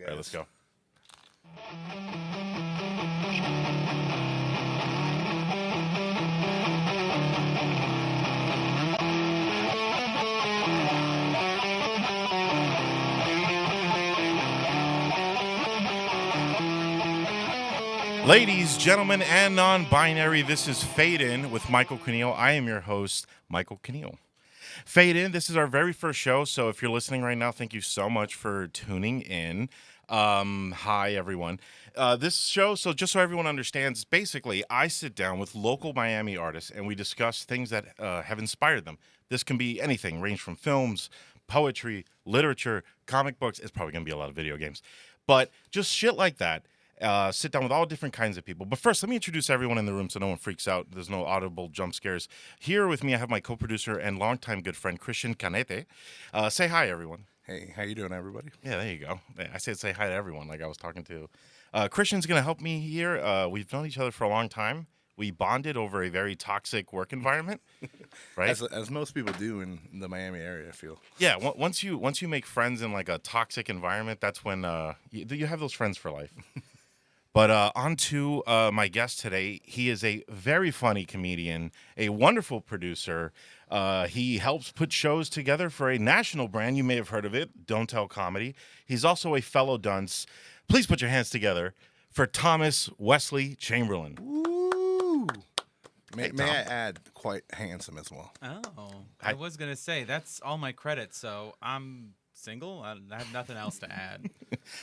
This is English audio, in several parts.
guys. All right, let's go. Ladies, gentlemen, and non-binary, this is Fadein with Michael Keneal. I am your host, Michael Keneal. Fadein, this is our very first show, so if you're listening right now, thank you so much for tuning in. Hi, everyone. This show, so just so everyone understands, basically, I sit down with local Miami artists, and we discuss things that have inspired them. This can be anything, range from films, poetry, literature, comic books. It's probably going to be a lot of video games. But just shit like that. Sit down with all different kinds of people. But first, let me introduce everyone in the room so no one freaks out. There's no audible jump scares. Here with me, I have my co-producer and longtime good friend, Christian Canete. Say hi, everyone. Hey, how you doing, everybody? Yeah, there you go. I said say hi to everyone like I was talking to. Christian's going to help me here. We've known each other for a long time. We bonded over a very toxic work environment, right? As most people do in the Miami area, I feel. Yeah, once you make friends in like a toxic environment, that's when you have those friends for life. But on to my guest today. He is a very funny comedian, a wonderful producer. He helps put shows together for a national brand. You may have heard of it, Don't Tell Comedy. He's also a fellow dunce. Please put your hands together for Thomas Wesley Chamberlain. Woo! Hey, May I Tom. add, quite handsome as well. Oh, I was going to say, that's all my credit, so I'm single. I have nothing else to add.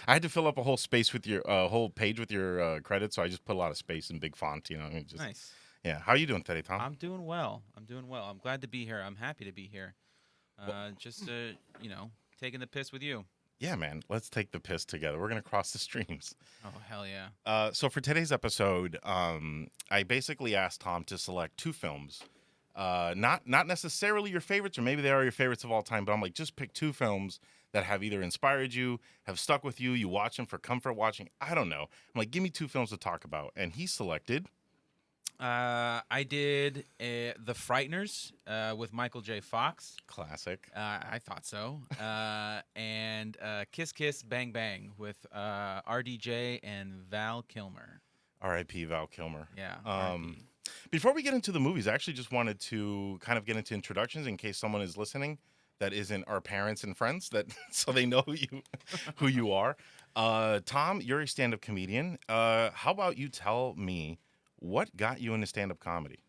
I had to fill up a whole space with your whole page with your credits, so I just put a lot of space in big font. You know, just, Nice. Yeah. How are you doing today, Tom? I'm doing well. I'm glad to be here. I'm happy to be here. Just, taking the piss with you. Yeah, man. Let's take the piss together. We're gonna cross the streams. Oh, hell yeah. So for today's episode, I basically asked Tom to select two films. Not necessarily your favorites, or maybe they are your favorites of all time, but I'm like, just pick two films that have either inspired you, have stuck with you, you watch them for comfort watching. I don't know. I'm like, give me two films to talk about. And he selected... I did The Frighteners with Michael J. Fox. Classic. I thought so. And Kiss Kiss Bang Bang with RDJ and Val Kilmer. R.I.P. Val Kilmer. Yeah. R.I.P. Before we get into the movies, I actually just wanted to kind of get into introductions in case someone is listening that isn't our parents and friends, that so they know who you are. Tom, you're a stand-up comedian. How about you tell me what got you into stand-up comedy?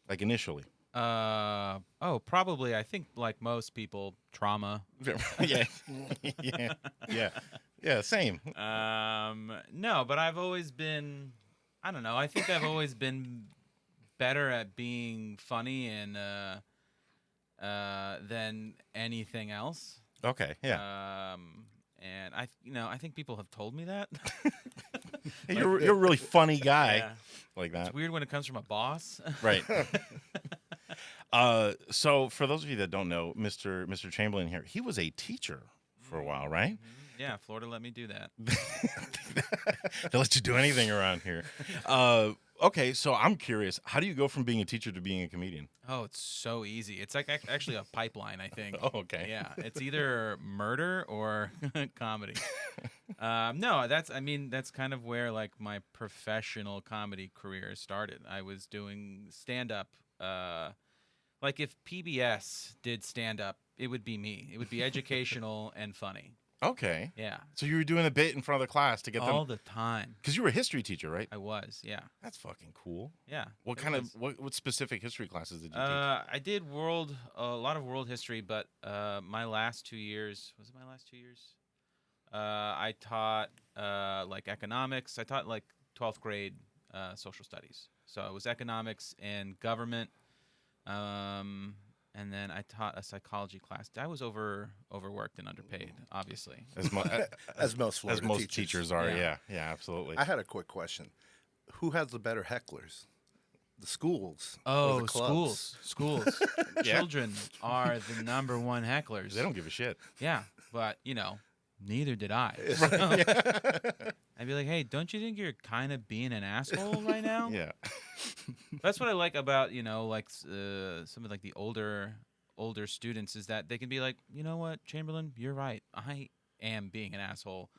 Like initially. Probably. I think like most people, trauma. yeah, yeah. Same. No, but I've always been. I don't know. I think I've always been better at being funny and than anything else. Okay. Yeah. And I think people have told me that. Hey, you're a really funny guy. Yeah. Like that. It's weird when it comes from a boss. Right. So for those of you that don't know, Mr. Chamberlain here, he was a teacher for a while, right? Mm-hmm. Yeah, Florida let me do that. They let you do anything around here. Okay, so I'm curious. How do you go from being a teacher to being a comedian? Oh, it's so easy. It's like actually a pipeline, I think. Oh, okay. Yeah, it's either murder or comedy. No, that's kind of where like my professional comedy career started. I was doing stand up. Like if PBS did stand up, it would be me. It would be educational and funny. Okay. Yeah. So you were doing a bit in front of the class to get them All the time. because you were a history teacher, right? I was, yeah. That's fucking cool. Yeah. What it kind was. of what specific history classes did you teach? I did a lot of world history, but my last 2 years, was it my last 2 years? I taught like economics. I taught like 12th grade social studies. So it was economics and government. And then I taught a psychology class. I was overworked and underpaid, obviously. As Most Florida as most teachers are, Yeah. yeah, absolutely. I had a quick question. Who has the better hecklers? The schools? or Oh, the clubs? schools. Children are the number one hecklers. They don't give a shit. Yeah, but neither did I. I'd be like, hey, don't you think you're kind of being an asshole right now? Yeah. That's what I like about, like some of like the older students is that they can be like, you know what, Chamberlain, you're right. I am being an asshole.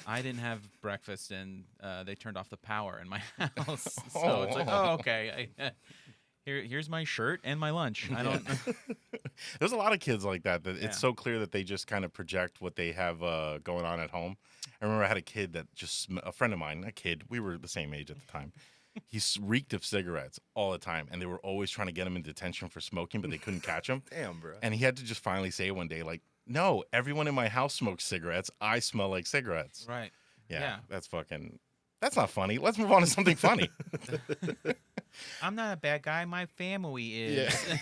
I didn't have breakfast, and they turned off the power in my house. So it's like, oh, okay. Here's my shirt and my lunch. I don't. There's a lot of kids like that. Yeah. It's so clear that they just kind of project what they have going on at home. I remember I had a kid that a friend of mine, a kid, we were the same age at the time. He reeked of cigarettes all the time, and they were always trying to get him in detention for smoking, but they couldn't catch him. Damn, bro. And he had to just finally say one day, like, no, everyone in my house smokes cigarettes. I smell like cigarettes. Right. Yeah. That's not funny. Let's move on to something funny. I'm not a bad guy. My family is.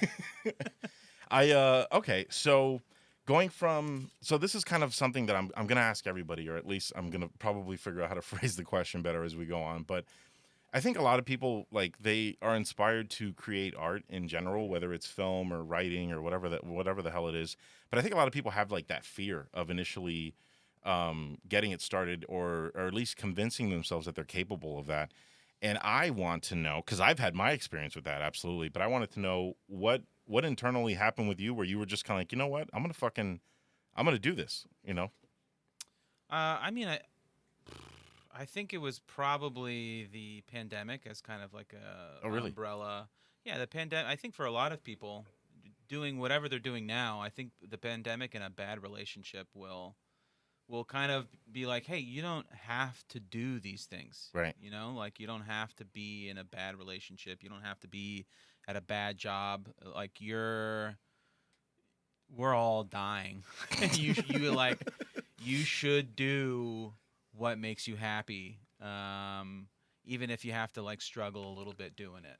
Yeah. Okay, so this is kind of something that I'm going to ask everybody, or at least I'm going to probably figure out how to phrase the question better as we go on. But I think a lot of people, like, they are inspired to create art in general, whether it's film or writing or whatever the hell it is. But I think a lot of people have, like, that fear of initially getting it started, or at least convincing themselves that they're capable of that. And I want to know, because I've had my experience with that, absolutely, but I wanted to know what internally happened with you where you were just kind of like, you know what, I'm going to do this, you know? I mean, I think it was probably the pandemic as kind of like a umbrella. Yeah, the pandemic. I think for a lot of people doing whatever they're doing now, I think the pandemic and a bad relationship will kind of be like, hey, you don't have to do these things. Right. You know, like you don't have to be in a bad relationship. You don't have to be at a bad job. Like we're all dying. You should do what makes you happy, even if you have to like struggle a little bit doing it.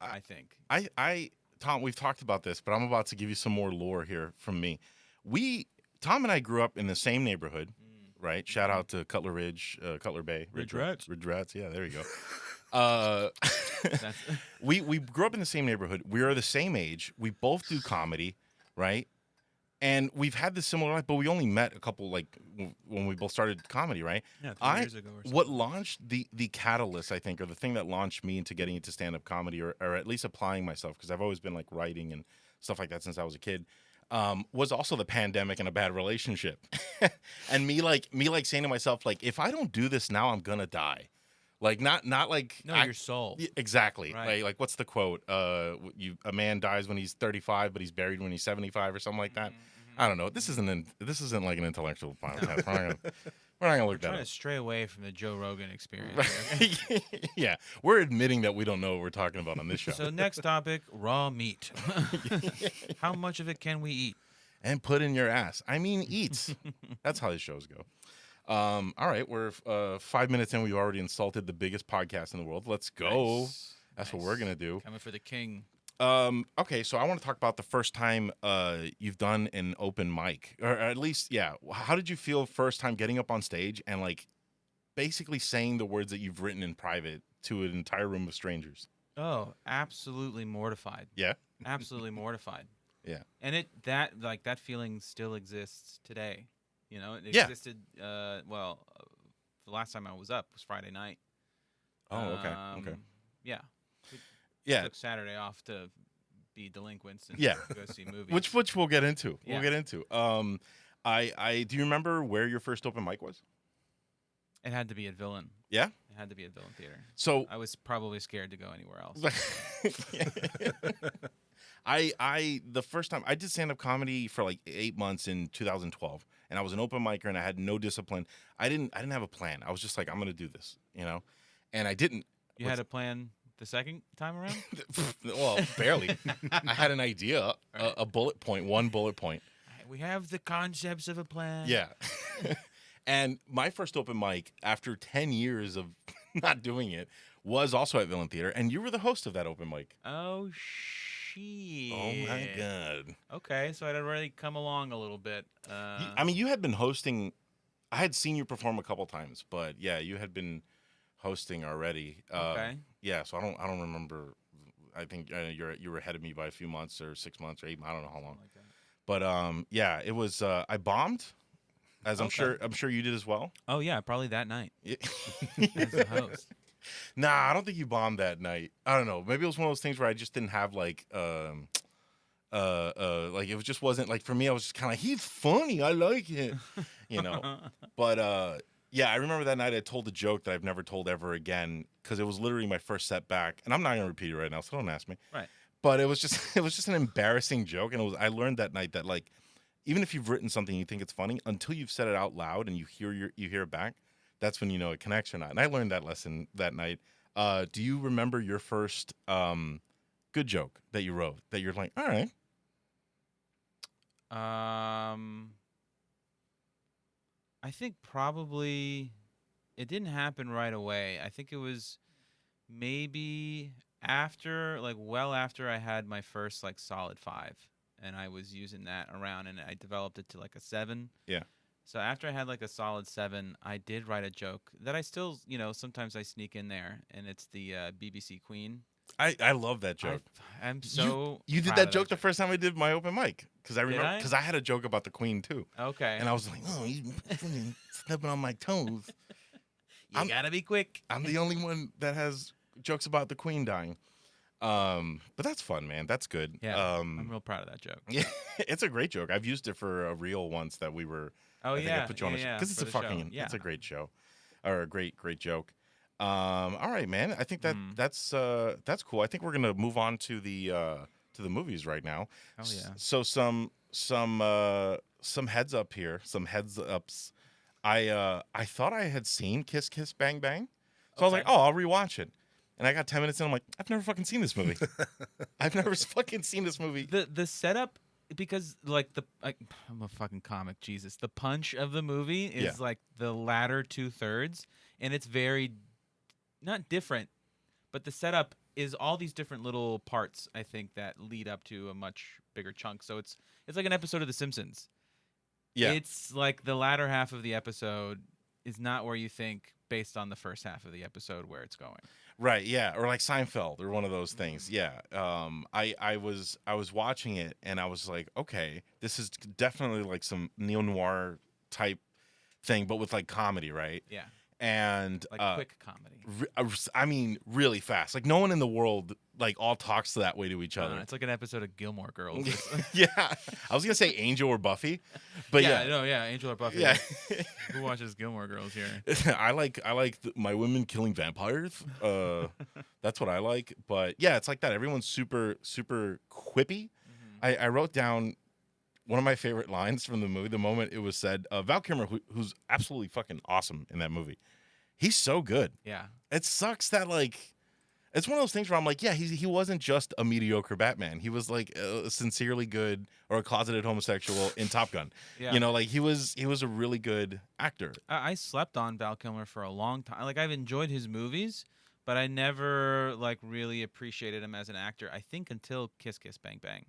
I think. Tom, we've talked about this, but I'm about to give you some more lore here from me. Tom and I grew up in the same neighborhood, right? Shout out to Cutler Ridge, Cutler Bay, Ridge Rats. Ridge Rats. Yeah, there you go. We grew up in the same neighborhood. We are the same age. We both do comedy, right? And we've had this similar life, but we only met a couple, like, when we both started comedy, right? Yeah, 3 years ago or something. What launched the catalyst, I think, or the thing that launched me into getting into stand-up comedy, or at least applying myself, because I've always been, like, writing and stuff like that since I was a kid, was also the pandemic and a bad relationship. And me saying to myself, like, if I don't do this now, I'm gonna die. Like, not like your soul. Exactly. Right. Like what's the quote? A man dies when he's 35, but he's buried when he's 75, or something like that. I don't know. This isn't like an intellectual podcast. We're not gonna look that up. Trying to stray away from the Joe Rogan experience. Yeah, we're admitting that we don't know what we're talking about on this show. So next topic: raw meat. How much of it can we eat? And put in your ass. I mean, eats. That's how these shows go. All right, we're 5 minutes in. We've already insulted the biggest podcast in the world. Let's go. Nice. That's what we're gonna do. Coming for the king. Okay, so I want to talk about the first time you've done an open mic, or at least, yeah. How did you feel first time getting up on stage and, like, basically saying the words that you've written in private to an entire room of strangers? Oh, absolutely mortified. Yeah, Absolutely mortified. yeah. And that feeling still exists today. You know, it Yeah. existed. The last time I was up was Friday night. Oh, okay. Yeah. Yeah. Took Saturday off to be delinquents and Yeah. go see movies. Which we'll get into. Yeah. We'll get into. I do you remember where your first open mic was? It had to be at Villain. Yeah. It had to be at Villain Theater. So I was probably scared to go anywhere else. The first time I did stand up comedy for like 8 months in 2012, and I was an open micer and I had no discipline. I didn't have a plan. I was just like, I'm gonna do this, you know, and I didn't. You had a plan the second time around? Well, barely. I had an idea, Right. a bullet point, one bullet point. We have the concepts of a plan. Yeah. And my first open mic, after 10 years of not doing it, was also at Villain Theater, and you were the host of that open mic. Oh, shit. Oh, my God. Okay, so I'd already come along a little bit. I mean, you had been hosting. I had seen you perform a couple times, but yeah, you had been hosting already. Okay. Yeah, so I don't remember. I think you were ahead of me by a few months or 6 months or 8 months. I don't know how long. Like that. But yeah, it was. I bombed, as I'm sure you did as well. Oh, yeah, probably that night Yeah. as the host. Nah, I don't think you bombed that night. I don't know. Maybe it was one of those things where I just didn't have like Like it just wasn't like for me. I was just kind of like, he's funny. I like it, you know. But yeah, I remember that night I told a joke that I've never told ever again because it was literally my first set back, and I'm not gonna repeat it right now, so don't ask me. Right. But it was just it was just an embarrassing joke, and I learned that night that like even if you've written something you think it's funny, until you've said it out loud and you hear it back, that's when you know it connects or not. And I learned that lesson that night. Do you remember your first good joke that you wrote that you're like, all right? I think probably it didn't happen right away. I think it was maybe after, like, well after I had my first like solid 5, and I was using that around, and I developed it to like a 7. Yeah. So after I had like a solid 7, I did write a joke that I still, sometimes I sneak in there, and it's the BBC Queen. I love that joke. I'm so you did proud that of joke the first time I did my open mic because I remember I? because I had a joke about the Queen too, Okay. and I was like, oh, he's stepping on my toes. You gotta be quick. I'm the only one that has jokes about the Queen dying. But that's fun, man. That's good. Yeah, I'm real proud of that joke. Yeah, it's a great joke. I've used it for a reel once that we were. Oh, I think yeah, I put you on yeah, because it's for a the show. fucking Yeah. it's a great show, or a great joke. All right, man. I think that's cool. I think we're gonna move on to the movies right now. Oh yeah. So some heads up here, some heads ups. I thought I had seen Kiss Kiss Bang Bang, so I was like, Okay. oh, I'll rewatch it. And I got 10 minutes in, I'm like, I've never fucking seen this movie. I've never fucking seen this movie. The setup, because like I'm a fucking comic, Jesus. The punch of the movie is Yeah. like the latter 2/3, and it's very not different, but the setup is all these different little parts, I think, that lead up to a much bigger chunk. So it's like an episode of The Simpsons. Yeah. It's like the latter half of the episode is not where you think based on the first half of the episode where it's going. Right, yeah, or like Seinfeld, or one of those things. Yeah, I was watching it, and I was like, okay, this is definitely like some neo noir type thing, but with like comedy, right? Yeah. And Like quick comedy. I mean, really fast. Like no one in the world like all talks that way to each other. It's like an episode of Gilmore Girls. Yeah, I was gonna say Angel or Buffy, but yeah, no, yeah, Angel or Buffy. yeah. Who watches Gilmore Girls here? I like my women killing vampires. That's what I like. But yeah, it's like that. Everyone's super quippy. I wrote down one of my favorite lines from the movie. The moment it was said, Val Kilmer, who's absolutely fucking awesome in that movie. He's so good. Yeah. It sucks that like it's one of those things where I'm like, yeah, he wasn't just a mediocre Batman. He was like sincerely good or a closeted homosexual in Top Gun. Yeah. You know, like he was a really good actor. I slept on Val Kilmer for a long time. Like I've enjoyed his movies, but I never like really appreciated him as an actor. I think until Kiss Kiss Bang Bang.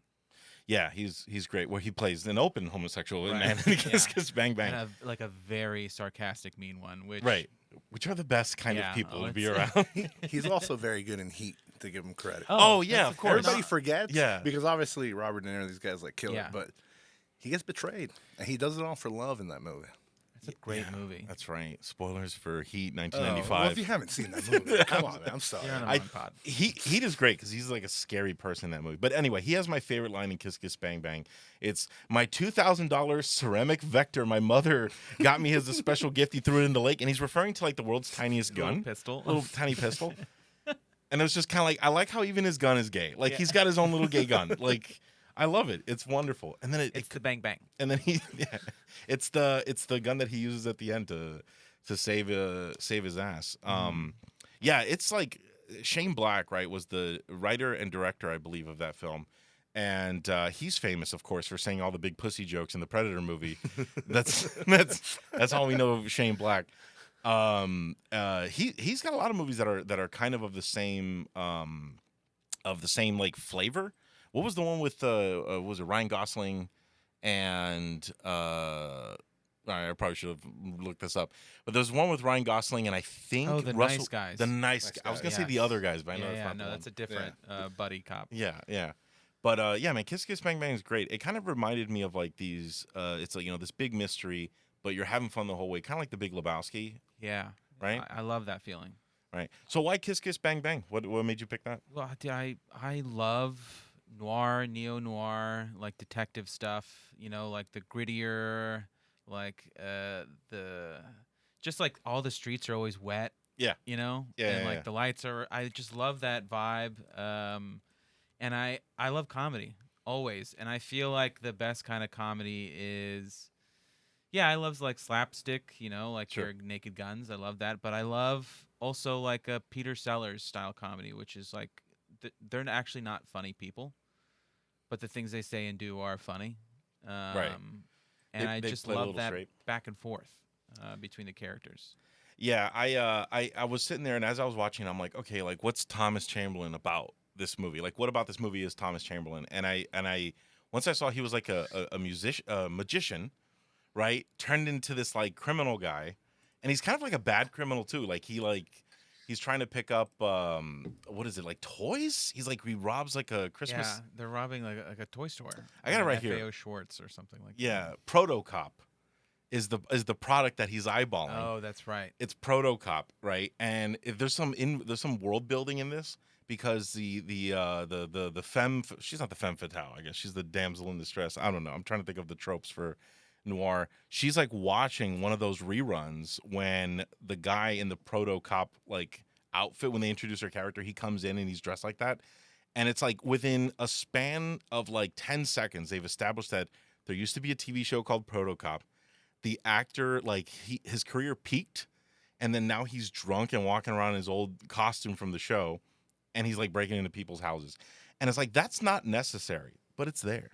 Yeah, he's great. Where he plays an open homosexual Right. man in Kiss Kiss Bang Bang. And like a very sarcastic mean one, which Right. Which are the best kind Yeah, of people to be it's- around. He's also very good in Heat, to give him credit. Oh, yeah, that's of a course. Everybody not- forgets, Yeah. because obviously Robert De Niro, these guys like kill Yeah. it, but he gets betrayed, and he does it all for love in that movie. It's a great movie. That's right. Spoilers for Heat Well, 1995. if you haven't seen that movie, come on, man, I'm sorry. You're on the I- wrong pod. Heat is great because he's like a scary person in that movie. But anyway, he has my favorite line in Kiss Kiss Bang Bang. It's my $2,000 ceramic Vector. My mother got me as a special gift. He threw it in the lake, and he's referring to like the world's tiniest Little gun, pistol. little tiny pistol. And it was just kind of like I like how even his gun is gay. Like Yeah. he's got his own little gay gun. Like I love it. It's wonderful. And then It's the Bang Bang. and then it's the gun that he uses at the end to save his ass. Yeah, it's like Shane Black, right, was the writer and director, I believe, of that film. And he's famous, of course, for saying all the big pussy jokes in the Predator movie. That's all we know of Shane Black. He's got a lot of movies that are kind of the same like flavor. What was the one with was it Ryan Gosling and I probably should have looked this up, but there's one with Ryan Gosling and I think Oh, the Russell, Nice Guys. The nice. Nice I was Guys. gonna say the Yes. other guys, but I know it's Yeah, not the no, one. that's a different buddy cop. Yeah. But yeah, man, Kiss Kiss Bang Bang is great. It kind of reminded me of like these. It's like this big mystery, but you're having fun the whole way, kind of like The Big Lebowski, Yeah. right? I love that feeling. Right. So why Kiss Kiss Bang Bang? What made you pick that? Well, I love noir, neo noir, like detective stuff. You know, like the grittier, like the just like all the streets are always wet. Yeah. You know, Yeah, and yeah, like yeah. the lights are. I just love that vibe. And I love comedy always, and I feel like the best kind of comedy is. Yeah, I love like slapstick, you know, like Sure. your Naked Guns. I love that, but I love also like a Peter Sellers style comedy, which is like they're actually not funny people, but the things they say and do are funny. Right. And I They just play a love little that straight. back and forth between the characters. Yeah, I was sitting there, and as I was watching, I'm like, okay, like what's Thomas Chamberlain about this movie? Like, what about this movie is Thomas Chamberlain? And I once I saw he was like a musician, a magician, right? Turned into this like criminal guy, and he's kind of like a bad criminal too. He's trying to pick up what is it, like toys? He robs like a Yeah, Christmas. they're robbing like a toy store. I got it like right an here. FAO Schwartz or something like that. Yeah, Protocop is the product that he's eyeballing. Oh, that's right. It's Protocop, right? And if there's some world building in this because the femme, she's not the femme fatale, I guess she's the damsel in distress. I don't know. I'm trying to think of the tropes for noir. She's like watching one of those reruns when the guy in the Protocop like outfit, when they introduce her character, he comes in and he's dressed like that. And it's like within a span of like 10 seconds, they've established that there used to be a TV show called Protocop. The actor, like his career peaked, and then now he's drunk and walking around in his old costume from the show, and he's like breaking into people's houses. And it's like, that's not necessary, but it's there.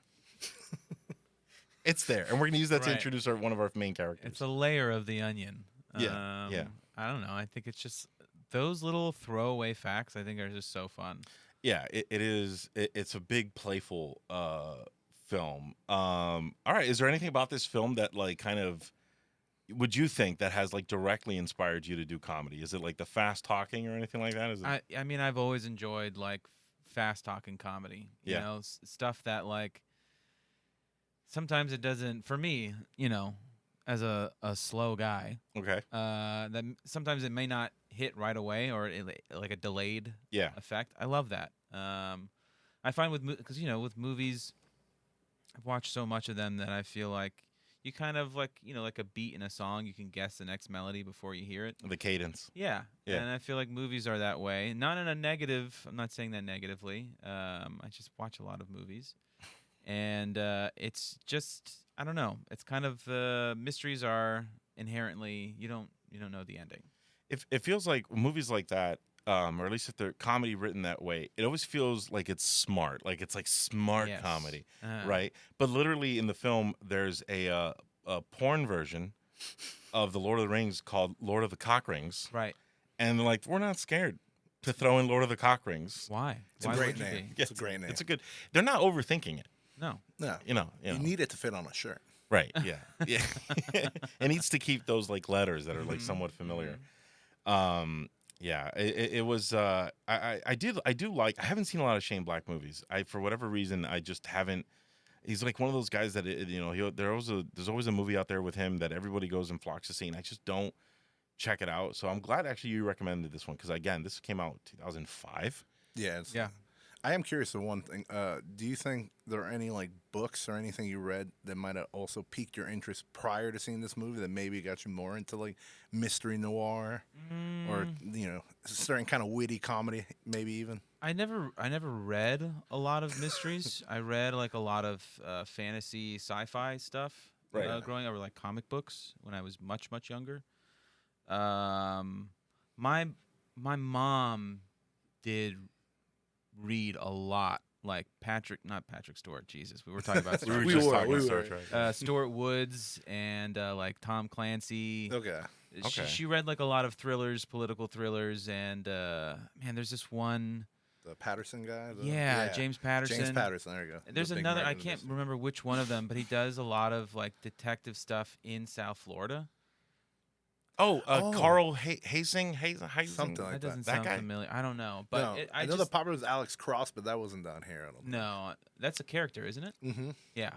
It's there. And we're going to use that to Right. introduce one of our main characters. It's a layer of the onion. Yeah, yeah. I don't know. I think it's just those little throwaway facts. I think are just so fun. Yeah, it is. It's a big playful film. All right, is there anything about this film that like kind of would you think that has like directly inspired you to do comedy? Is it like the fast talking or anything like that? Is it? I mean, I've always enjoyed like fast talking comedy. You Yeah. know, stuff that like sometimes it doesn't for me. You know, as a slow guy, Okay. sometimes it may not hit right away or like a delayed Yeah. effect. I love that. I find because with movies, I've watched so much of them that I feel like you kind of like like a beat in a song, you can guess the next melody before you hear it. The cadence. Yeah, Yeah. and I feel like movies are that way. Not in a negative. I'm not saying that negatively. I just watch a lot of movies, and it's just I don't know. It's kind of mysteries are inherently you don't know the ending. If it feels like movies like that, or at least if they're comedy written that way, it always feels like it's smart, like it's like smart Yes. comedy, Uh, right? But literally in the film, there's a porn version of the Lord of the Rings called Lord of the Cock Rings, Right. and they're like, we're not scared to throw in Lord of the Cock Rings. Why? It's a Why great would you name. be? It's a great name. It's a good. They're not overthinking it, No. No, you know. you need it to fit on a shirt. Right. Yeah. Yeah. It needs to keep those like letters that are like somewhat familiar. Yeah. It was. I do like. I haven't seen a lot of Shane Black movies. For whatever reason, I just haven't. He's like one of those guys that there's always a movie out there with him that everybody goes and flocks to see, and I just don't check it out. So I'm glad actually you recommended this one because again, this came out 2005. Yeah. Yeah. I am curious of one thing. Do you think there are any like books or anything you read that might have also piqued your interest prior to seeing this movie that maybe got you more into like mystery noir or certain kind of witty comedy, maybe even? I never read a lot of mysteries. I read like a lot of fantasy sci-fi stuff Right. growing up, or like comic books when I was much younger. My mom did read a lot, like not Patrick Stewart. Jesus, we were talking about We were We just were, talking we about Star were. Trek. Stuart Woods and like Tom Clancy. Okay. Okay. She read like a lot of thrillers, political thrillers, and man, there's this one. The Patterson guy? James Patterson. James Patterson, there you go. There's The big another. nerd I in can't this. remember which one of them, but he does a lot of like detective stuff in South Florida. Oh, Oh. Carl Hazing. Something like That doesn't that sound guy? familiar. I don't know, but No, I know the just popular was Alex Cross, but that wasn't down here. I don't know. no. That's a character, isn't it? Mm-hmm. Yeah.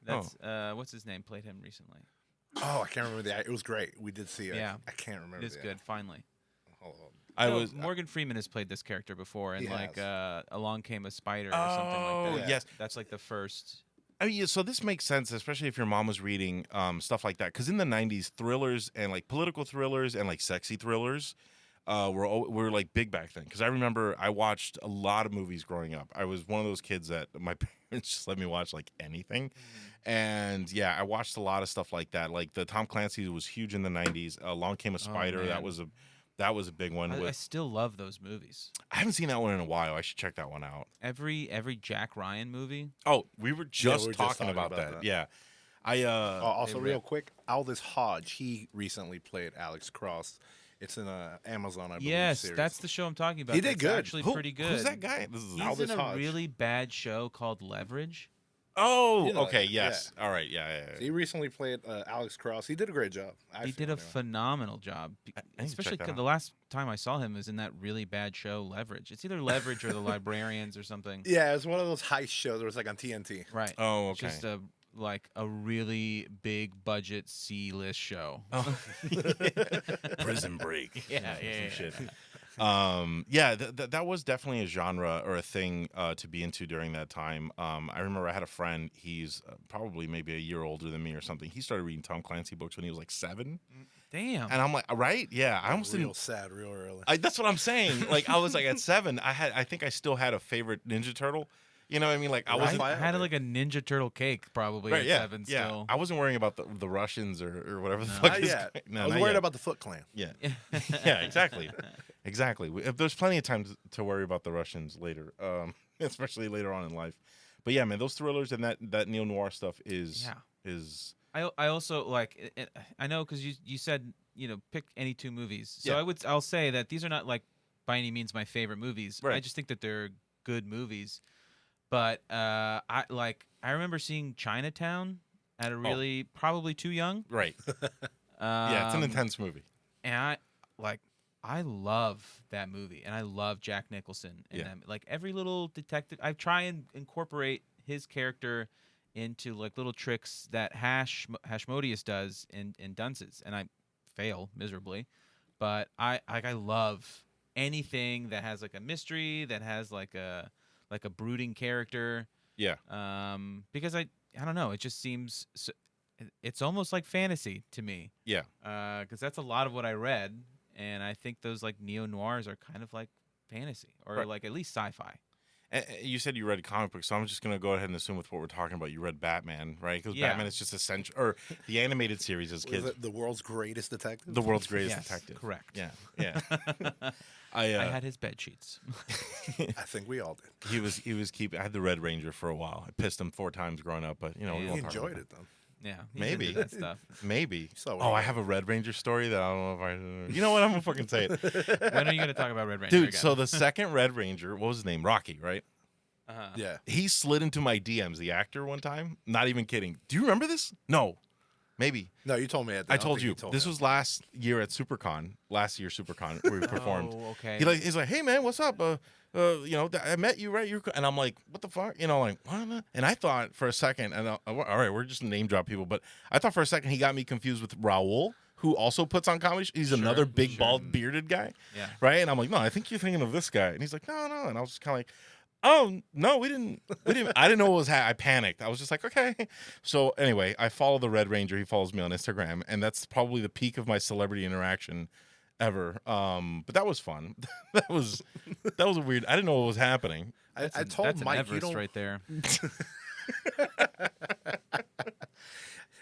That's what's his name? Played him recently. Oh, I can't remember the. It was great. We did see it. Yeah. I can't remember. It is the good. Finally. I No, was. Morgan Freeman has played this character before, and He like has. Along Came a Spider or something like Oh, that. Yeah. yes. That's like the first. I mean, yeah, so this makes sense, especially if your mom was reading stuff like that. Because in the '90s, thrillers and like political thrillers and like sexy thrillers were like big back then. Because I remember I watched a lot of movies growing up. I was one of those kids that my parents just let me watch like anything, and yeah, I watched a lot of stuff like that. Like the Tom Clancy was huge in the '90s. Along Came a Spider. man. That was a big one. I still love those movies. I haven't seen that one in a while. I should check that one out. Every Jack Ryan movie. Oh, we were just, we were just talking talking about about that. that. Yeah. I Also, They real rip. quick, Aldous Hodge, he recently played Alex Cross. It's in a Amazon, I believe, Yes, series. that's the show I'm talking about. He did That's good. Actually, pretty good. Who's that guy? This is He's Aldous in a Hodge. really bad show called Leverage. Oh, You know okay, that, yes. All right, yeah. He recently played Alex Cross. He did a great job. I He feel, did a anyway. phenomenal job, I need to especially check that 'cause out. the last time I saw him was in that really bad show Leverage. It's either Leverage or The Librarians or something. Yeah, it was one of those heist shows. It was like on TNT. Right. Oh, It's okay. just a really big budget C-list show. Oh. Prison Break. Yeah, Some yeah. shit. That was definitely a genre or a thing to be into during that time. I remember I had a friend. He's probably maybe a year older than me or something. He started reading Tom Clancy books when he was like 7, Damn. and I'm like, right? Yeah, I almost real didn't. sad, real early. That's what I'm saying. Like I was like at 7, I think I still had a favorite Ninja Turtle. You know what I mean? Like I wasn't. I had like a Ninja Turtle cake probably Right, at yeah, 7 yeah. still. I wasn't worrying about the Russians or whatever the No. fuck. Not is yet. going- No, I was not worried yet. about the Foot Clan. Yeah, yeah, exactly, exactly. There's plenty of time to worry about the Russians later, especially later on in life. But yeah, man, those thrillers and that neo noir stuff is Yeah. is I also like I know because you said pick any 2 movies. So Yeah. I'll say that these are not like by any means my favorite movies. I Right. just think that they're good movies. But I remember seeing Chinatown at a really probably too young. right. Yeah, it's an Um, intense movie. And I love that movie, and I love Jack Nicholson. And Yeah. like every little detective, I try and incorporate his character into like little tricks that Hashmodius does in Dunces, and I fail miserably. But I love anything that has like a mystery, that has like a brooding character. Yeah, Because I don't know, it just seems it's almost like fantasy to me. yeah. Because that's a lot of what I read, and I think those like neo noirs are kind of like fantasy or Right. like at least sci-fi. You said you read comic books, so I'm just gonna go ahead and assume with what we're talking about, you read Batman, right? Because Yeah. Batman is just essential, or the animated series as Was kids, it the world's greatest detective? the world's greatest Yes, detective. correct. Yeah, yeah. I had his bed sheets. I think we all did. He was keeping. I had the Red Ranger for a while. I pissed him 4 times growing up, but we Yeah. won't He talk about enjoyed that. it though. Yeah, he's Maybe. into that stuff. Maybe. So Oh, I have a Red Ranger story that I don't know if I. You know what? I'm gonna fucking say it, When are you gonna talk about Red Ranger dude. again? So the second Red Ranger, what was his name? Rocky, right? Yeah. He slid into my DMs, the actor, one time. Not even kidding. Do you remember this? No, maybe. No, you told me. I told you. This was last year at SuperCon. Last year SuperCon where we performed. Oh, okay. He's like, hey man, what's up? I met you, right? And I'm like, what the fuck? Like what? And I thought for a second, and all right, we're just name drop people, but I thought for a second he got me confused with Raul, who also puts on comedy. He's another big bald bearded guy, Yeah. right? And I'm like, no, I think you're thinking of this guy. And he's like, no. And I was just kind of like, oh no, we didn't. I didn't know what was I panicked. I was just like, okay. So anyway, I follow the Red Ranger. He follows me on Instagram, and that's probably the peak of my celebrity interaction ever. But that was fun. that was a weird. I didn't know what was happening. I told That's an Mike you Everest don't. right there.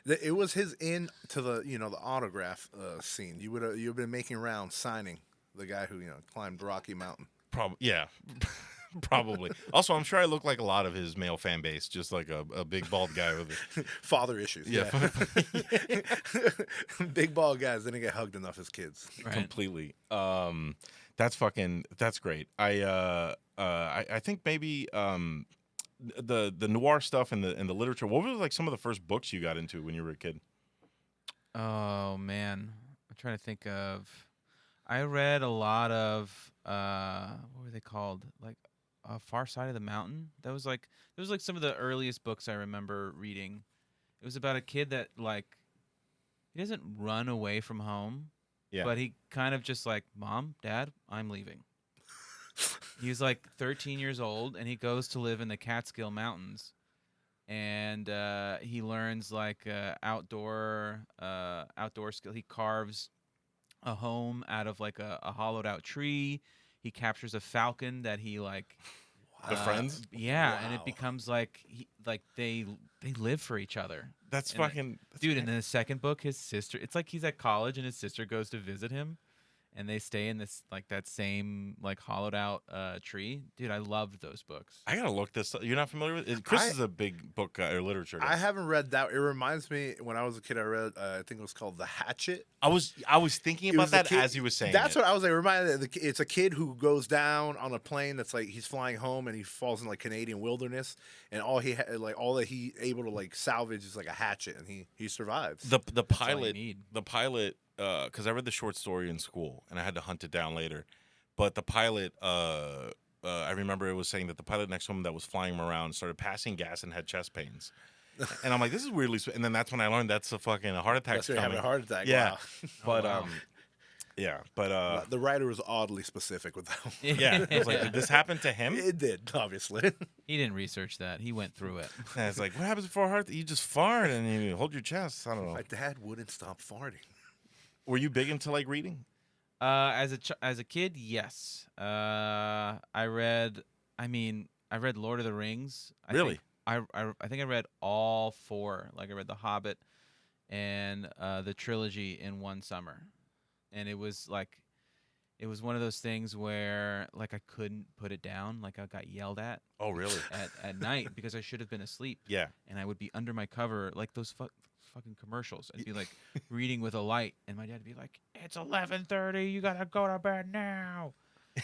It was his in to the the autograph scene. You've been making rounds signing the guy who climbed Rocky Mountain. Probably, yeah. Probably. Also, I'm sure I look like a lot of his male fan base, just like a big bald guy with a Father issues. yeah, Big bald guys didn't get hugged enough as kids. Right. completely. That's great. I think maybe the noir stuff and the literature. What were like some of the first books you got into when you were a kid? Oh man, I'm trying to think of. I read a lot of what were they called? Like Far Side of the Mountain. That was like some of the earliest books I remember reading. It was about a kid that like he doesn't run away from home, Yeah. But he kind of just like, Mom, Dad, I'm leaving. He's like 13 years old, and he goes to live in the Catskill Mountains, and he learns like outdoor skill. He carves a home out of like a hollowed out tree. He captures a falcon that he like. Befriends? Yeah, and it Wow. becomes like they live for each other. That's And fucking that's dude. great. In the second book, his sister. It's like he's at college, and his sister goes to visit him, and they stay in this like that same like hollowed out tree. Dude, I loved those books. I gotta look this up. You're not familiar with it? Chris I- is a big book guy or literature guy. I haven't read that. It reminds me when I was a kid. I read. I think it was called The Hatchet. I was thinking It about was the that kid- as you were saying That's it. what I was like. Reminded. It's a kid who goes down on a plane that's like he's flying home and he falls in like Canadian wilderness and all that he able to like salvage is like a hatchet and he survives. the all you pilot need. because I read the short story in school and I had to hunt it down later. But the pilot, I remember it was saying that the pilot next to him that was flying him around started passing gas and had chest pains. And I'm like, this is weirdly. And then that's when I learned that's a fucking heart attack. That's when you're having a heart attack. Yeah, Wow. but wow. yeah, but The writer was oddly specific with that one. yeah, I was like, did this happen to him? It did, obviously. He didn't research that. He went through it. And it's like, what happens before a heart? You just fart and you hold your chest. I don't know. My dad wouldn't stop farting. Were you big into like reading? As a kid, yes. I read Lord of the Rings. Really? I think I read all four. Like I read The Hobbit and the trilogy in one summer, and it was one of those things where like I couldn't put it down. Like I got yelled at Oh, really? at night because I should have been asleep. Yeah. And I would be under my cover like those fucking commercials. I'd be like reading with a light, and my dad would be like, "It's 11:30. You gotta go to bed now."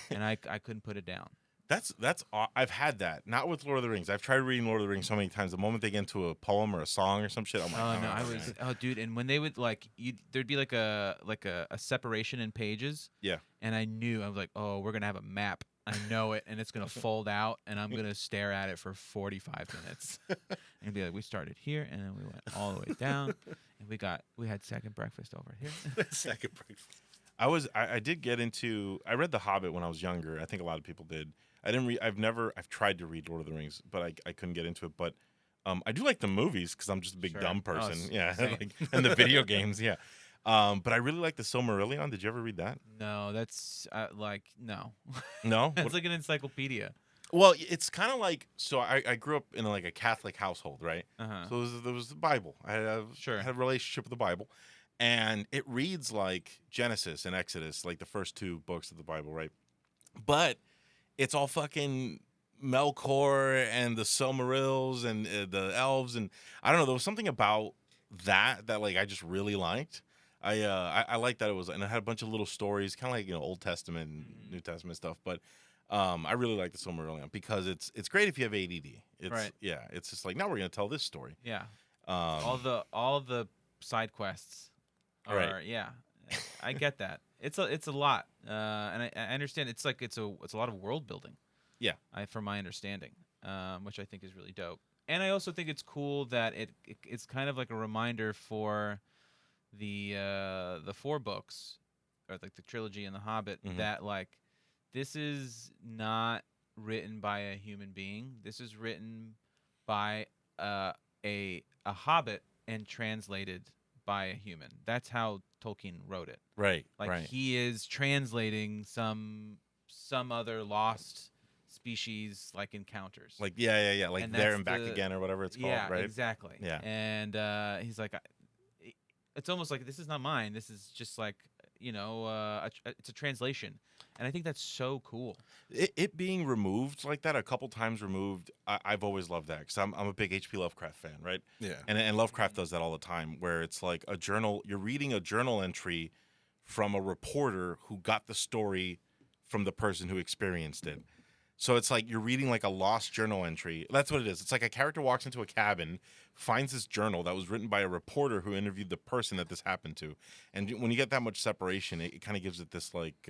And I couldn't put it down. I've had that. Not with Lord of the Rings. I've tried reading Lord of the Rings so many times. The moment they get into a poem or a song or some shit, I'm like, Oh no, I okay. was dude, and when they would there'd be like a separation in pages. Yeah. And I knew I was like, oh, we're gonna have a map. I know it, and it's gonna fold out, and I'm gonna stare at it for 45 minutes, and be like, we started here, and then we went all the way down, and we had second breakfast over here. Second breakfast. I did get into. I read The Hobbit when I was younger. I think a lot of people did. I didn't read. I've tried to read Lord of the Rings, but I couldn't get into it. But I do like the movies because I'm just a big Sure. dumb Oh, person. Yeah, same. like, and the video games. Yeah. But I really like the Silmarillion. Did you ever read that? No, that's no. No. It's like an encyclopedia. Well, it's kind of like I grew up in like a Catholic household, right? Uh-huh. So there was the Bible. I had a relationship with the Bible, and it reads like Genesis and Exodus, like the first two books of the Bible, right? But it's all fucking Melkor and the Silmarils and the elves, and I don't know. There was something about that like I just really liked. I like that it was, and it had a bunch of little stories, kind of like Old Testament and New Testament stuff. But I really like the Silmarillion because it's great if you have ADD. It's, Right. Yeah. It's just like now we're gonna tell this story. Yeah. Um, all the side quests are Right. yeah. I get that. It's a lot. And I understand it's a lot of world building. Yeah. From my understanding. Which I think is really dope. And I also think it's cool that it's kind of like a reminder for the four books, or like the trilogy and the Hobbit, Mhm. that like this is not written by a human being. This is written by a hobbit and translated by a human. That's how Tolkien wrote it. right. Like right. he is translating some other lost species like encounters. Like yeah. Like And There that's and Back the- Again or whatever it's called, yeah, right? exactly. Yeah. And he's like, it's almost like this is not mine. This is just like it's a translation, and I think that's so cool. It being removed like that, a couple times removed, I've always loved that because I'm a big H.P. Lovecraft fan, right? Yeah. And Lovecraft does that all the time, where it's like a journal. You're reading a journal entry from a reporter who got the story from the person who experienced it. So it's like you're reading like a lost journal entry. That's what it is. It's like a character walks into a cabin, finds this journal that was written by a reporter who interviewed the person that this happened to. And when you get that much separation, it kind of gives it this like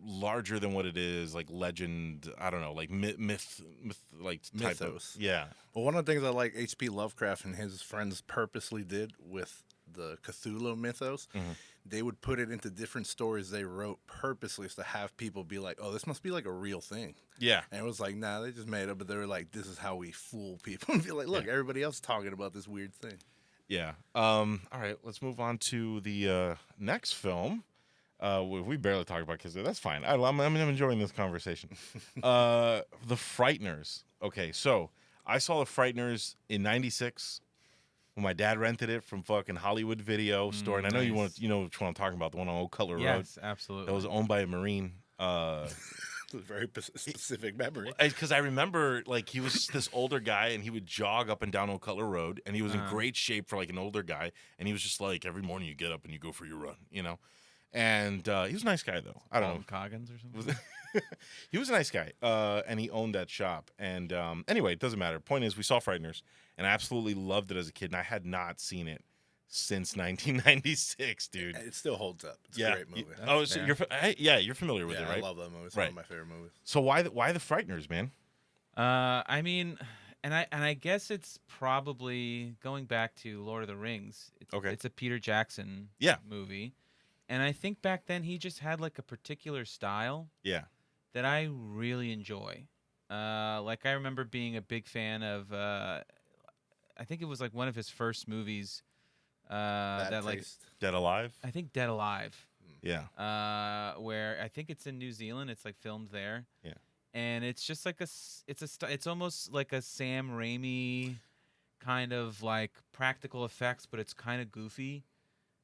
larger than what it is, like legend. I don't know, like myth like type Mythos. of, yeah. Well, one of the things I like H.P. Lovecraft and his friends purposely did with the Cthulhu mythos, Mhm. they would put it into different stories they wrote purposely to have people be like, "Oh, this must be like a real thing." Yeah. And it was like, "Nah, they just made it." But they were like, "This is how we fool people." And be like, "Look, Yeah. everybody else is talking about this weird thing." Yeah. All right. Let's move on to the next film. We barely talked about because that's fine. I'm enjoying this conversation. The Frighteners. Okay, so I saw The Frighteners in '96 when my dad rented it from fucking Hollywood Video Store, and I know Nice. you know which one I'm talking about, the one on Old Cutler Road. Yes, absolutely. That was owned by a Marine. It's a very specific memory. Because I remember, like, he was this older guy, and he would jog up and down Old Cutler Road, and he was in great shape for like an older guy, and he was just like every morning you get up and you go for your run, you know. And he was a nice guy, though. I don't know. Coggins or something. He was a nice guy, and he owned that shop. And anyway, it doesn't matter. Point is, we saw Frighteners, and I absolutely loved it as a kid, and I had not seen it since 1996, dude. It still holds up. It's Yeah. a great movie. Oh, so you're familiar with Yeah, it, right? I love that movie. It's Right. one of my favorite movies. So why the Frighteners, man? I mean, and I guess it's probably going back to Lord of the Rings. Okay. It's a Peter Jackson movie, and I think back then he just had like a particular style Yeah. that I really enjoy. Like I remember being a big fan of. I think it was like one of his first movies. That like Dead Alive. I think Dead Alive. Yeah. Where I think it's in New Zealand. It's like filmed there. Yeah. And it's just like it's almost like a Sam Raimi kind of like practical effects, but it's kind of goofy.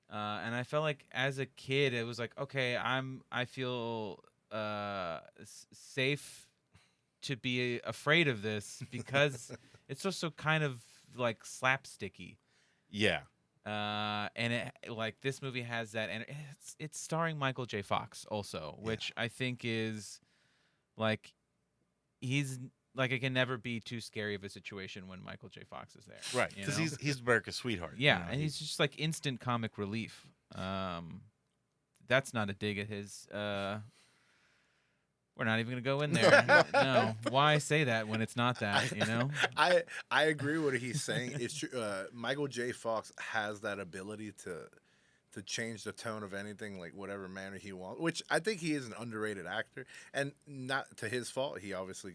And I felt like as a kid, it was like, okay, I feel safe to be afraid of this because it's also kind of like slapsticky. Yeah. And it like this movie has that, and it's starring Michael J. Fox also, which I think is like he's like it can never be too scary of a situation when Michael J. Fox is there, Right. you Because know? he's America's sweetheart. Yeah, you know, and he's just like instant comic relief. That's not a dig at his. We're not even gonna go in there. No, why say that when it's not that? You know. I agree with what he's saying. It's true. Michael J. Fox has that ability to change the tone of anything, like whatever manner he wants. Which I think he is an underrated actor, and not to his fault. He obviously,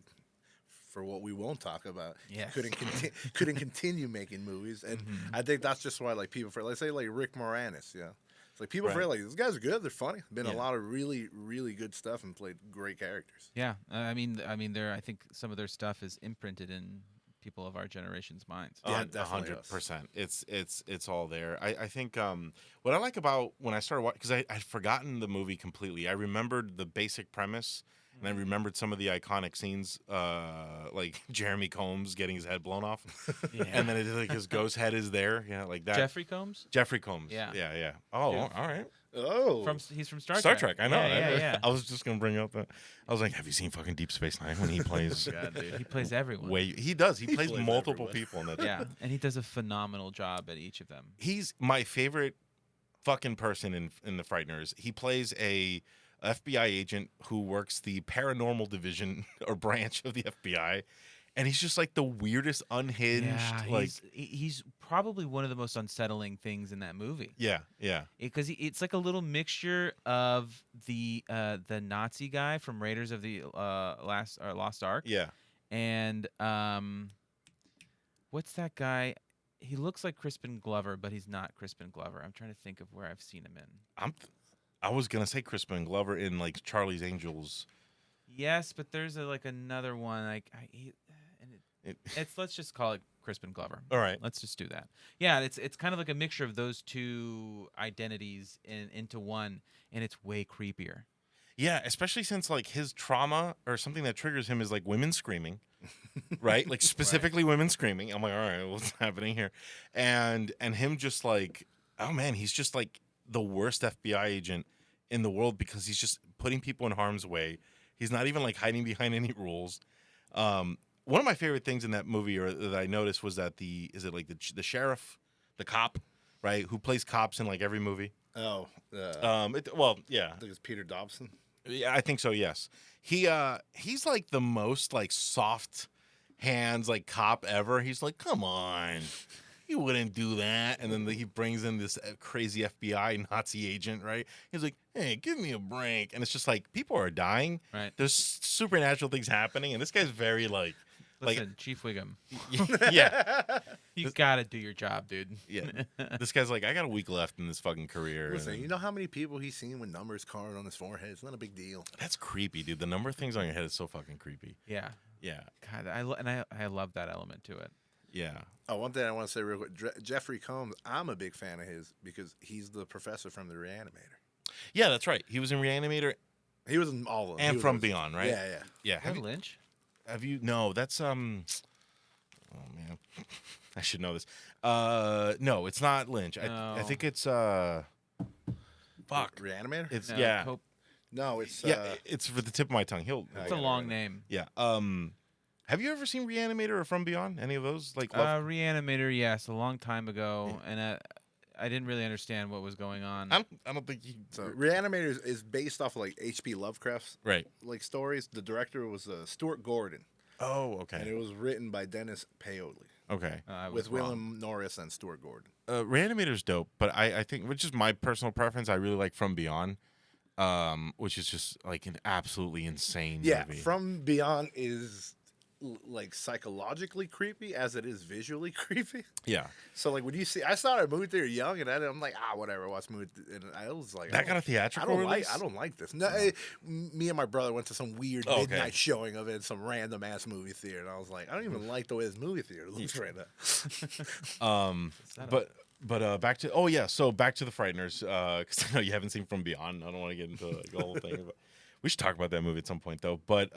for what we won't talk about, Yes. couldn't continue making movies, and I think that's just why like people, let's say like Rick Moranis, yeah. It's like people Right. feel like these guys are good, they're funny. Been a Yeah. lot of really, really good stuff and played great characters. Yeah, I mean, I think some of their stuff is imprinted in people of our generation's minds. Yeah, definitely 100%. It's all there. I think what I like about when I started watching, because I'd forgotten the movie completely. I remembered the basic premise, and I remembered some of the iconic scenes, like Jeremy Combs getting his head blown off, Yeah. and then it's like his ghost head is there, like that. Jeffrey Combs Jeffrey Combs. Yeah. Yeah. Oh, Yeah. all right. Oh, he's from Star Star Trek. Trek. I know. Yeah. I was just gonna bring up that. I was like, have you seen fucking Deep Space Nine when he plays? God, dude, he plays everyone. He does. He plays plays multiple everyone. people in that. Yeah, and he does a phenomenal job at each of them. He's my favorite fucking person in the Frighteners. He plays a FBI agent who works the paranormal division or branch of the FBI, and he's just like the weirdest, unhinged. Yeah, like he's probably one of the most unsettling things in that movie. yeah. Because it's like a little mixture of the Nazi guy from Raiders of the Lost Ark. Yeah. And what's that guy? He looks like Crispin Glover, but he's not Crispin Glover. I'm trying to think of where I've seen him in. I was gonna say Crispin Glover in like Charlie's Angels. Yes, but there's like another one. Let's just call it Crispin Glover. All right. Let's just do that. Yeah, it's kind of like a mixture of those two identities into one, and it's way creepier. Yeah, especially since like his trauma or something that triggers him is like women screaming, right? Like specifically women screaming. I'm like, all right, what's happening here? And him just like, oh man, he's just like the worst FBI agent in the world because he's just putting people in harm's way. He's not even like hiding behind any rules. One of my favorite things in that movie, or that I noticed, was that the sheriff, the cop, right, who plays cops in like every movie. Oh, Yeah. I think it's Peter Dobson. Yeah, I think so. Yes, he's like the most like soft hands like cop ever. He's like, come on, you wouldn't do that. And then he brings in this crazy FBI Nazi agent, right? He's like, hey, give me a break. And it's just like, people are dying. Right. There's supernatural things happening. And this guy's very Listen, Chief Wiggum, yeah. you gotta do your job, dude. Yeah. This guy's like, I got a week left in this fucking career. Listen, and you know how many people he's seen with numbers carved on his forehead? It's not a big deal. that's creepy, dude. The number of things on your head is so fucking creepy. Yeah. Yeah. God, I love that element to it. Yeah. Oh, one thing I want to say real quick. Jeffrey Combs, I'm a big fan of his because he's the professor from The Reanimator. Yeah, that's right. He was in Reanimator He was in all of them. and He From was- Beyond, right? Yeah, yeah. Yeah. Have Lynch? Have you? No, that's Oh man, I should know this. No, it's not Lynch. I No. think it's Fuck. Fuck. Reanimator? It's No, yeah, No, it's it's for the tip of my tongue. He'll. It's a long name. Yeah. Have you ever seen Reanimator or From Beyond? Any of those? Like, love? Reanimator, yes, a long time ago, and I didn't really understand what was going on. I don't think he. So Reanimator is based off of like H.P. Lovecraft's Right. like stories. The director was Stuart Gordon, Oh, and okay. it was written by Dennis Paoli Okay. I was with wrong. William Norris and Stuart Gordon. Reanimator's dope, but I think, which is my personal preference, I really like From Beyond, which is just like an absolutely insane Yeah, movie. From Beyond is like psychologically creepy as it is visually creepy. Yeah. So like when you see, I saw it at movie theater young, and I'm like, whatever, watch movie. And I was like, That got a theatrical release? I don't like this. No, me and my brother went to some weird Oh, okay. midnight showing of it in some random ass movie theater, and I was like, I don't even like the way this movie theater looks right now. But back to so back to the Frighteners, because I know you haven't seen From Beyond. I don't want to get into like, the whole thing. But we should talk about that movie at some point though. But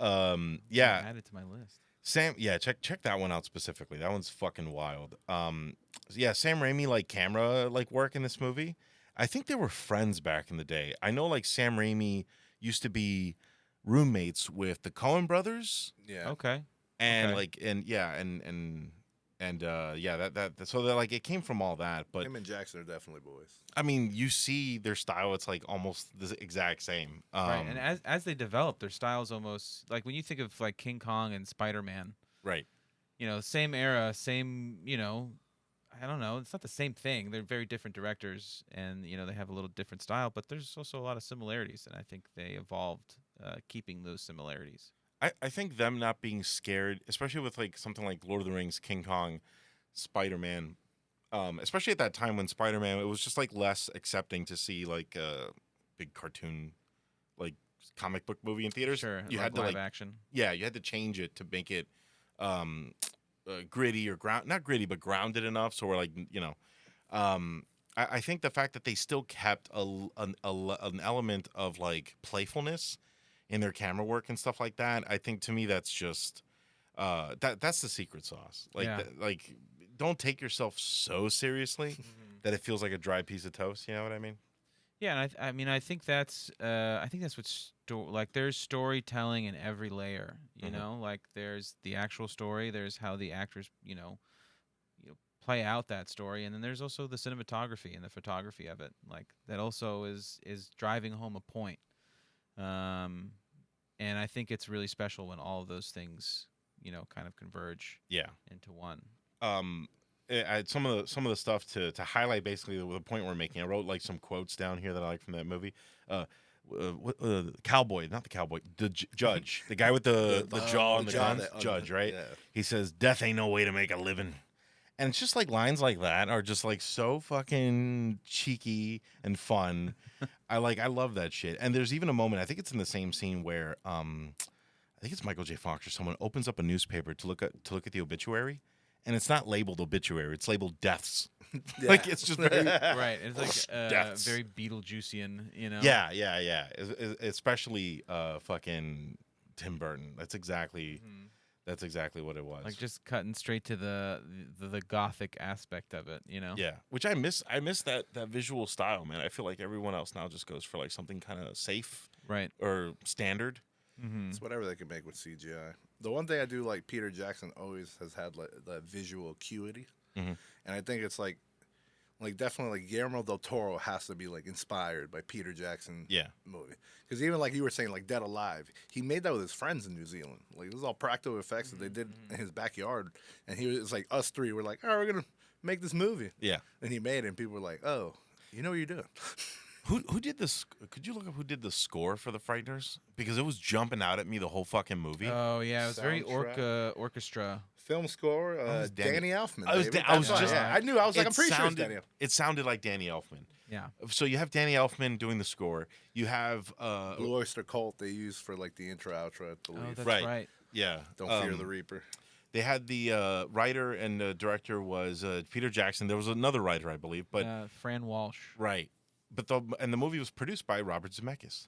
yeah, Add it to my list. Sam, yeah, check that one out specifically. That one's fucking wild. Yeah, Sam Raimi like camera like work in this movie. I think they were friends back in the day. I know like Sam Raimi used to be roommates with the Coen brothers, Yeah. Okay. and Okay. like and yeah and yeah that so that like it came from all that. But Him and Jackson are definitely boys. I mean, you see their style; it's like almost the exact same. Right, and as they develop, their styles almost like when you think of like King Kong and Spider-Man, right. same era, same, I don't know, it's not the same thing. They're very different directors, and they have a little different style, but there's also a lot of similarities, and I think they evolved, keeping those similarities. I think them not being scared, especially with like something like Lord of the Rings, King Kong, Spider-Man, especially at that time when Spider-Man, it was just like less accepting to see like a big cartoon, like comic book movie in theaters. Sure, You like had to live like action. yeah, you had to change it to make it gritty or not gritty, but grounded enough. So we're like, I think the fact that they still kept an element of like playfulness in their camera work and stuff like that, I think to me that's just that's the secret sauce. Like Yeah. like don't take yourself so seriously that it feels like a dry piece of toast. You know what I mean? Yeah, and I mean, I think that's what there's storytelling in every layer. You Mhm. know, like there's the actual story, there's how the actors, play out that story, and then there's also the cinematography and the photography of it. Like that also is driving home a point. And I think it's really special when all of those things, kind of converge Yeah. into one. Some of the stuff to highlight basically the point we're making. I wrote like some quotes down here that I like from that movie. Cowboy, not the cowboy, the judge, the guy with the jaw and the guns, judge, right? Yeah. He says, "Death ain't no way to make a living," and it's just like lines like that are just like so fucking cheeky and fun. I love that shit. And there's even a moment, I think it's in the same scene where I think it's Michael J. Fox or someone opens up a newspaper to look at the obituary. And it's not labeled obituary; it's labeled deaths. Like it's just very Right. It's like Deaths. very Beetlejuicean, yeah. Especially fucking Tim Burton. That's exactly what it was. Like just cutting straight to the gothic aspect of it, yeah, which I miss. I miss that visual style, man. I feel like everyone else now just goes for like something kind of safe Right. or standard. Mm-hmm. It's whatever they can make with CGI. The one thing I do like, Peter Jackson always has had like that visual acuity, Mhm. and I think it's like definitely like Guillermo del Toro has to be like inspired by Peter Jackson Yeah. movie, because even like you were saying, like Dead Alive, he made that with his friends in New Zealand. Like it was all practical effects that they did in his backyard, and he was like us three were like, all right, we're gonna make this movie. Yeah. And he made it, and people were like, oh, you know what you're doing. Who did this? Could you look up who did the score for The Frighteners? Because it was jumping out at me the whole fucking movie. Oh yeah, it was very Soundtrack. orchestra. Film score, was Danny Elfman. I was baby. I was That's just. why, yeah. I knew. I was like, it I'm pretty sure it's sounded- Danny Elfman. It sounded like Danny Elfman. Yeah. So you have Danny Elfman doing the score. You have Blue Oyster Cult they used for like the intro, outro, I believe. Oh, that's Right. right. yeah. Don't fear the Reaper. They had the writer and director was Peter Jackson. There was another writer, I believe, but Fran Walsh. right. But the movie was produced by Robert Zemeckis,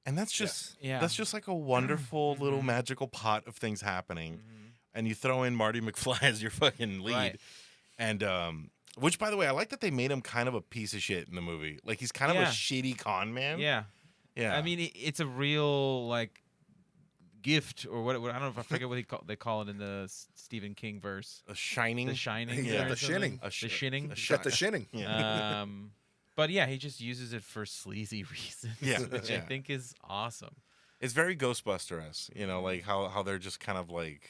and that's just Yes. Yeah. that's just like a wonderful little magical pot of things happening, and you throw in Marty McFly as your fucking lead, Right. and which by the way I like that they made him kind of a piece of shit in the movie. Like he's kind of a Yeah. shitty con man. Yeah. Yeah. I mean, it's a real like gift or what? I don't know if I forget what they call it in the Stephen King verse. a shining. The Shining. Yeah, or the something? Shinning. A The shi- Shinning. a shi- Got the shinning. Yeah. But yeah, he just uses it for sleazy reasons, Yeah, which I yeah. think is awesome. It's very Ghostbuster-esque, you know, like how they're just kind of like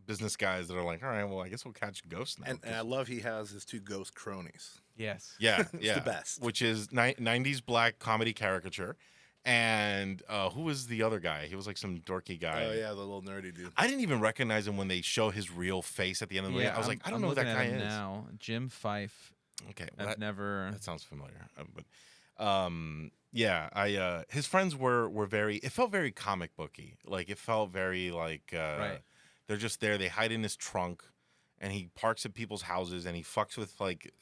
business guys that are like, all right, well, I guess we'll catch ghosts now. And I love he has his two ghost cronies. Yes. yeah, It's yeah, the best. Which is 90s black comedy caricature, and who was the other guy? He was like some dorky guy. Oh yeah, the little nerdy dude. I didn't even recognize him when they show his real face at the end of the movie. I was like, I don't know who that looking guy at him is. now. Jim Fife. Okay, well, I've never. that sounds familiar, yeah, I his friends were very. It felt very comic booky. Like it felt very like Right. they're just there. They hide in his trunk, and he parks at people's houses, and he fucks with like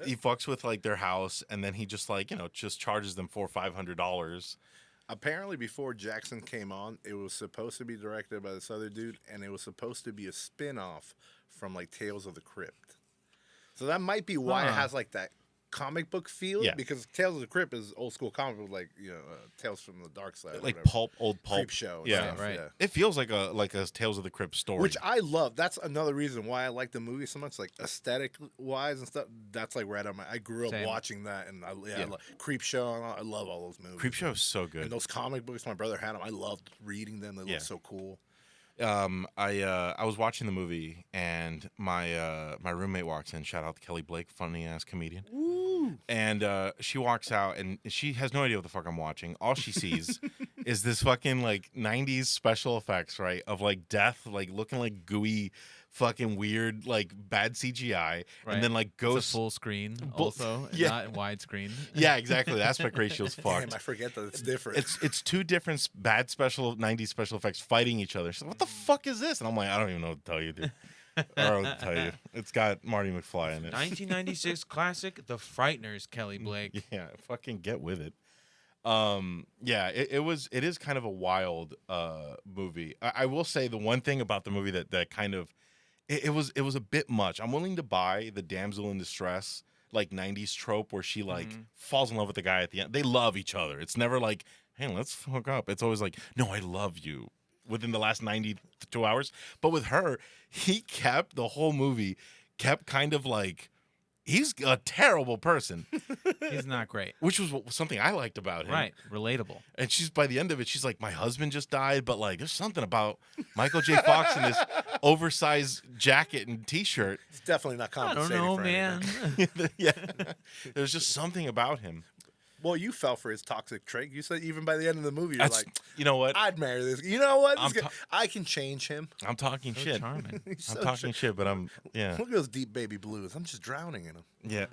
he fucks with like their house, and then he just like just charges them $400-500. Apparently, before Jackson came on, it was supposed to be directed by this other dude, and it was supposed to be a spin-off from like Tales of the Crypt. So that might be why it Huh. has like that comic book feel. Yeah. Because Tales of the Crypt is old school comic book, like Tales from the Dark Side, or Like whatever. old pulp. Creep show. And Yeah. stuff, Right. yeah. It feels like a Tales of the Crypt story. Which I love. That's another reason why I like the movie so much, like aesthetic wise and stuff. That's like right on my. I grew up Same. watching that, and I Yeah. love Creep Show. And I love all those movies. Creep Show is so good. And those comic books, my brother had them. I loved reading them. They Yeah. look so cool. I was watching the movie and my roommate walks in. Shout out to Kelly Blake, funny ass comedian. Woo! And she walks out and she has no idea what the fuck I'm watching. All she sees is this fucking like 90s special effects, right? Of like death, like looking like gooey, fucking weird, like bad CGI, Right. and then like It's ghosts. a full screen, Bull- also, and Yeah. not in widescreen. Yeah, exactly. The aspect ratio's Damn, fucked. I forget that it's different. It's two different bad 90s special effects fighting each other. She's like, what the fuck is this? And I'm like, I don't even know what to tell you, dude. I don't know what to tell you. It's got Marty McFly in it. 1996 classic, The Frighteners, Kelly Blake. Yeah, fucking get with it. Yeah, it is kind of a wild movie. I will say the one thing about the movie that kind of it was a bit much. I'm willing to buy the damsel in distress like 90s trope where she like falls in love with the guy at the end. They love each other. It's never like, hey, let's hook up. It's always like, no, I love you within the last 92 hours. But with her, he kept the whole movie kind of like he's a terrible person, He's not great. which was something I liked about him. Right. Relatable. And she's by the end of it, she's like, my husband just died, but like, there's something about Michael J. Fox in this oversized jacket and T-shirt. It's definitely not I don't compensating know, for man. anything. Yeah, there's just something about him. Well, you fell for his toxic trait. You said even by the end of the movie, you're That's like, you know what? I'd marry this. You know what? I'm I can change him. I'm talking So shit. charming. He's I'm so talking shit, but I'm yeah. Look at those deep baby blues. I'm just drowning in them. Yeah.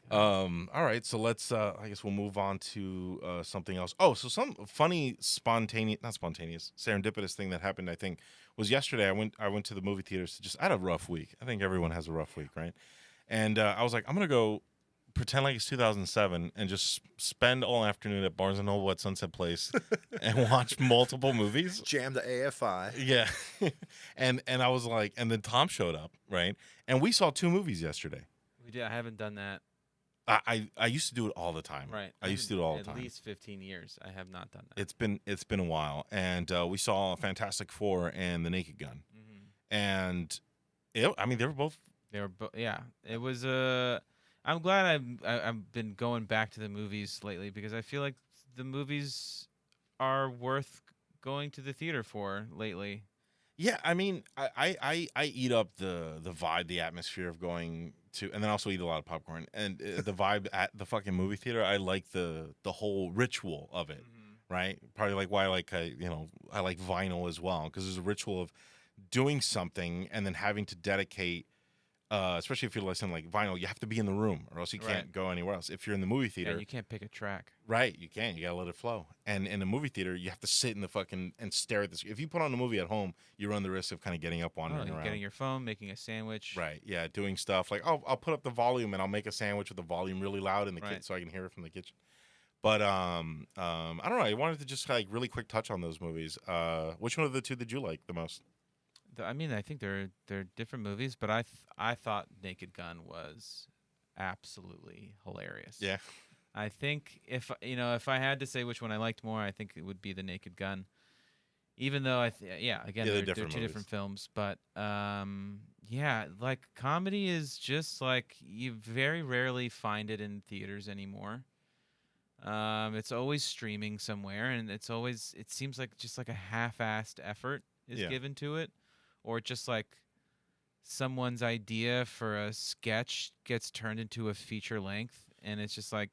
All right, so let's I guess we'll move on to something else. Oh, so some funny not spontaneous, serendipitous thing that happened, I think, was yesterday. I went to the movie theaters I had a rough week. I think everyone has a rough week, right? And I was like, I'm gonna go pretend like it's 2007 and just spend all afternoon at Barnes and Noble at Sunset Place and watch multiple movies. Jam the AFI. Yeah. and I was like, and then Tom showed up, right? And we saw 2 movies yesterday. We did. I haven't done that. I used to do it all the time. Right. I used to do it all the At time. least 15 years. I have not done that. It's been a while, and we saw Fantastic Four and The Naked Gun, and I mean they were both. They were, yeah. It was. I'm glad I've been going back to the movies lately because I feel like the movies are worth going to the theater for lately. Yeah, I mean, I eat up the vibe, the atmosphere of going to, and then also eat a lot of popcorn. And the vibe at the fucking movie theater, I like the whole ritual of it, right? Probably like why I like I like vinyl as well, because there's a ritual of doing something and then having to dedicate. Especially if you're listening like vinyl, you have to be in the room, or else you can't Right. go anywhere else. If you're in the movie Yeah, theater, and you can't pick a track. right, you can't. You gotta let it flow. And in the movie theater, you have to sit in the fucking and stare at this. If you put on a movie at home, you run the risk of kind of getting up, Oh, wandering you're around. getting your phone, making a sandwich. Right. Yeah. Doing stuff like, oh, I'll put up the volume and I'll make a sandwich with the volume really loud in the kitchen Right. so I can hear it from the kitchen. But I don't know. I wanted to just like really quick touch on those movies. Which one of the two did you like the most? I mean, I think they're different movies, but I thought Naked Gun was absolutely hilarious. Yeah. I think if I had to say which one I liked more, I think it would be The Naked Gun. Even though again, Yeah, they're they're different two movies. different films, but yeah, like comedy is just like you very rarely find it in theaters anymore. It's always streaming somewhere, and it seems like just like a half-assed effort is Yeah. given to it, or just like someone's idea for a sketch gets turned into a feature length, and it's just like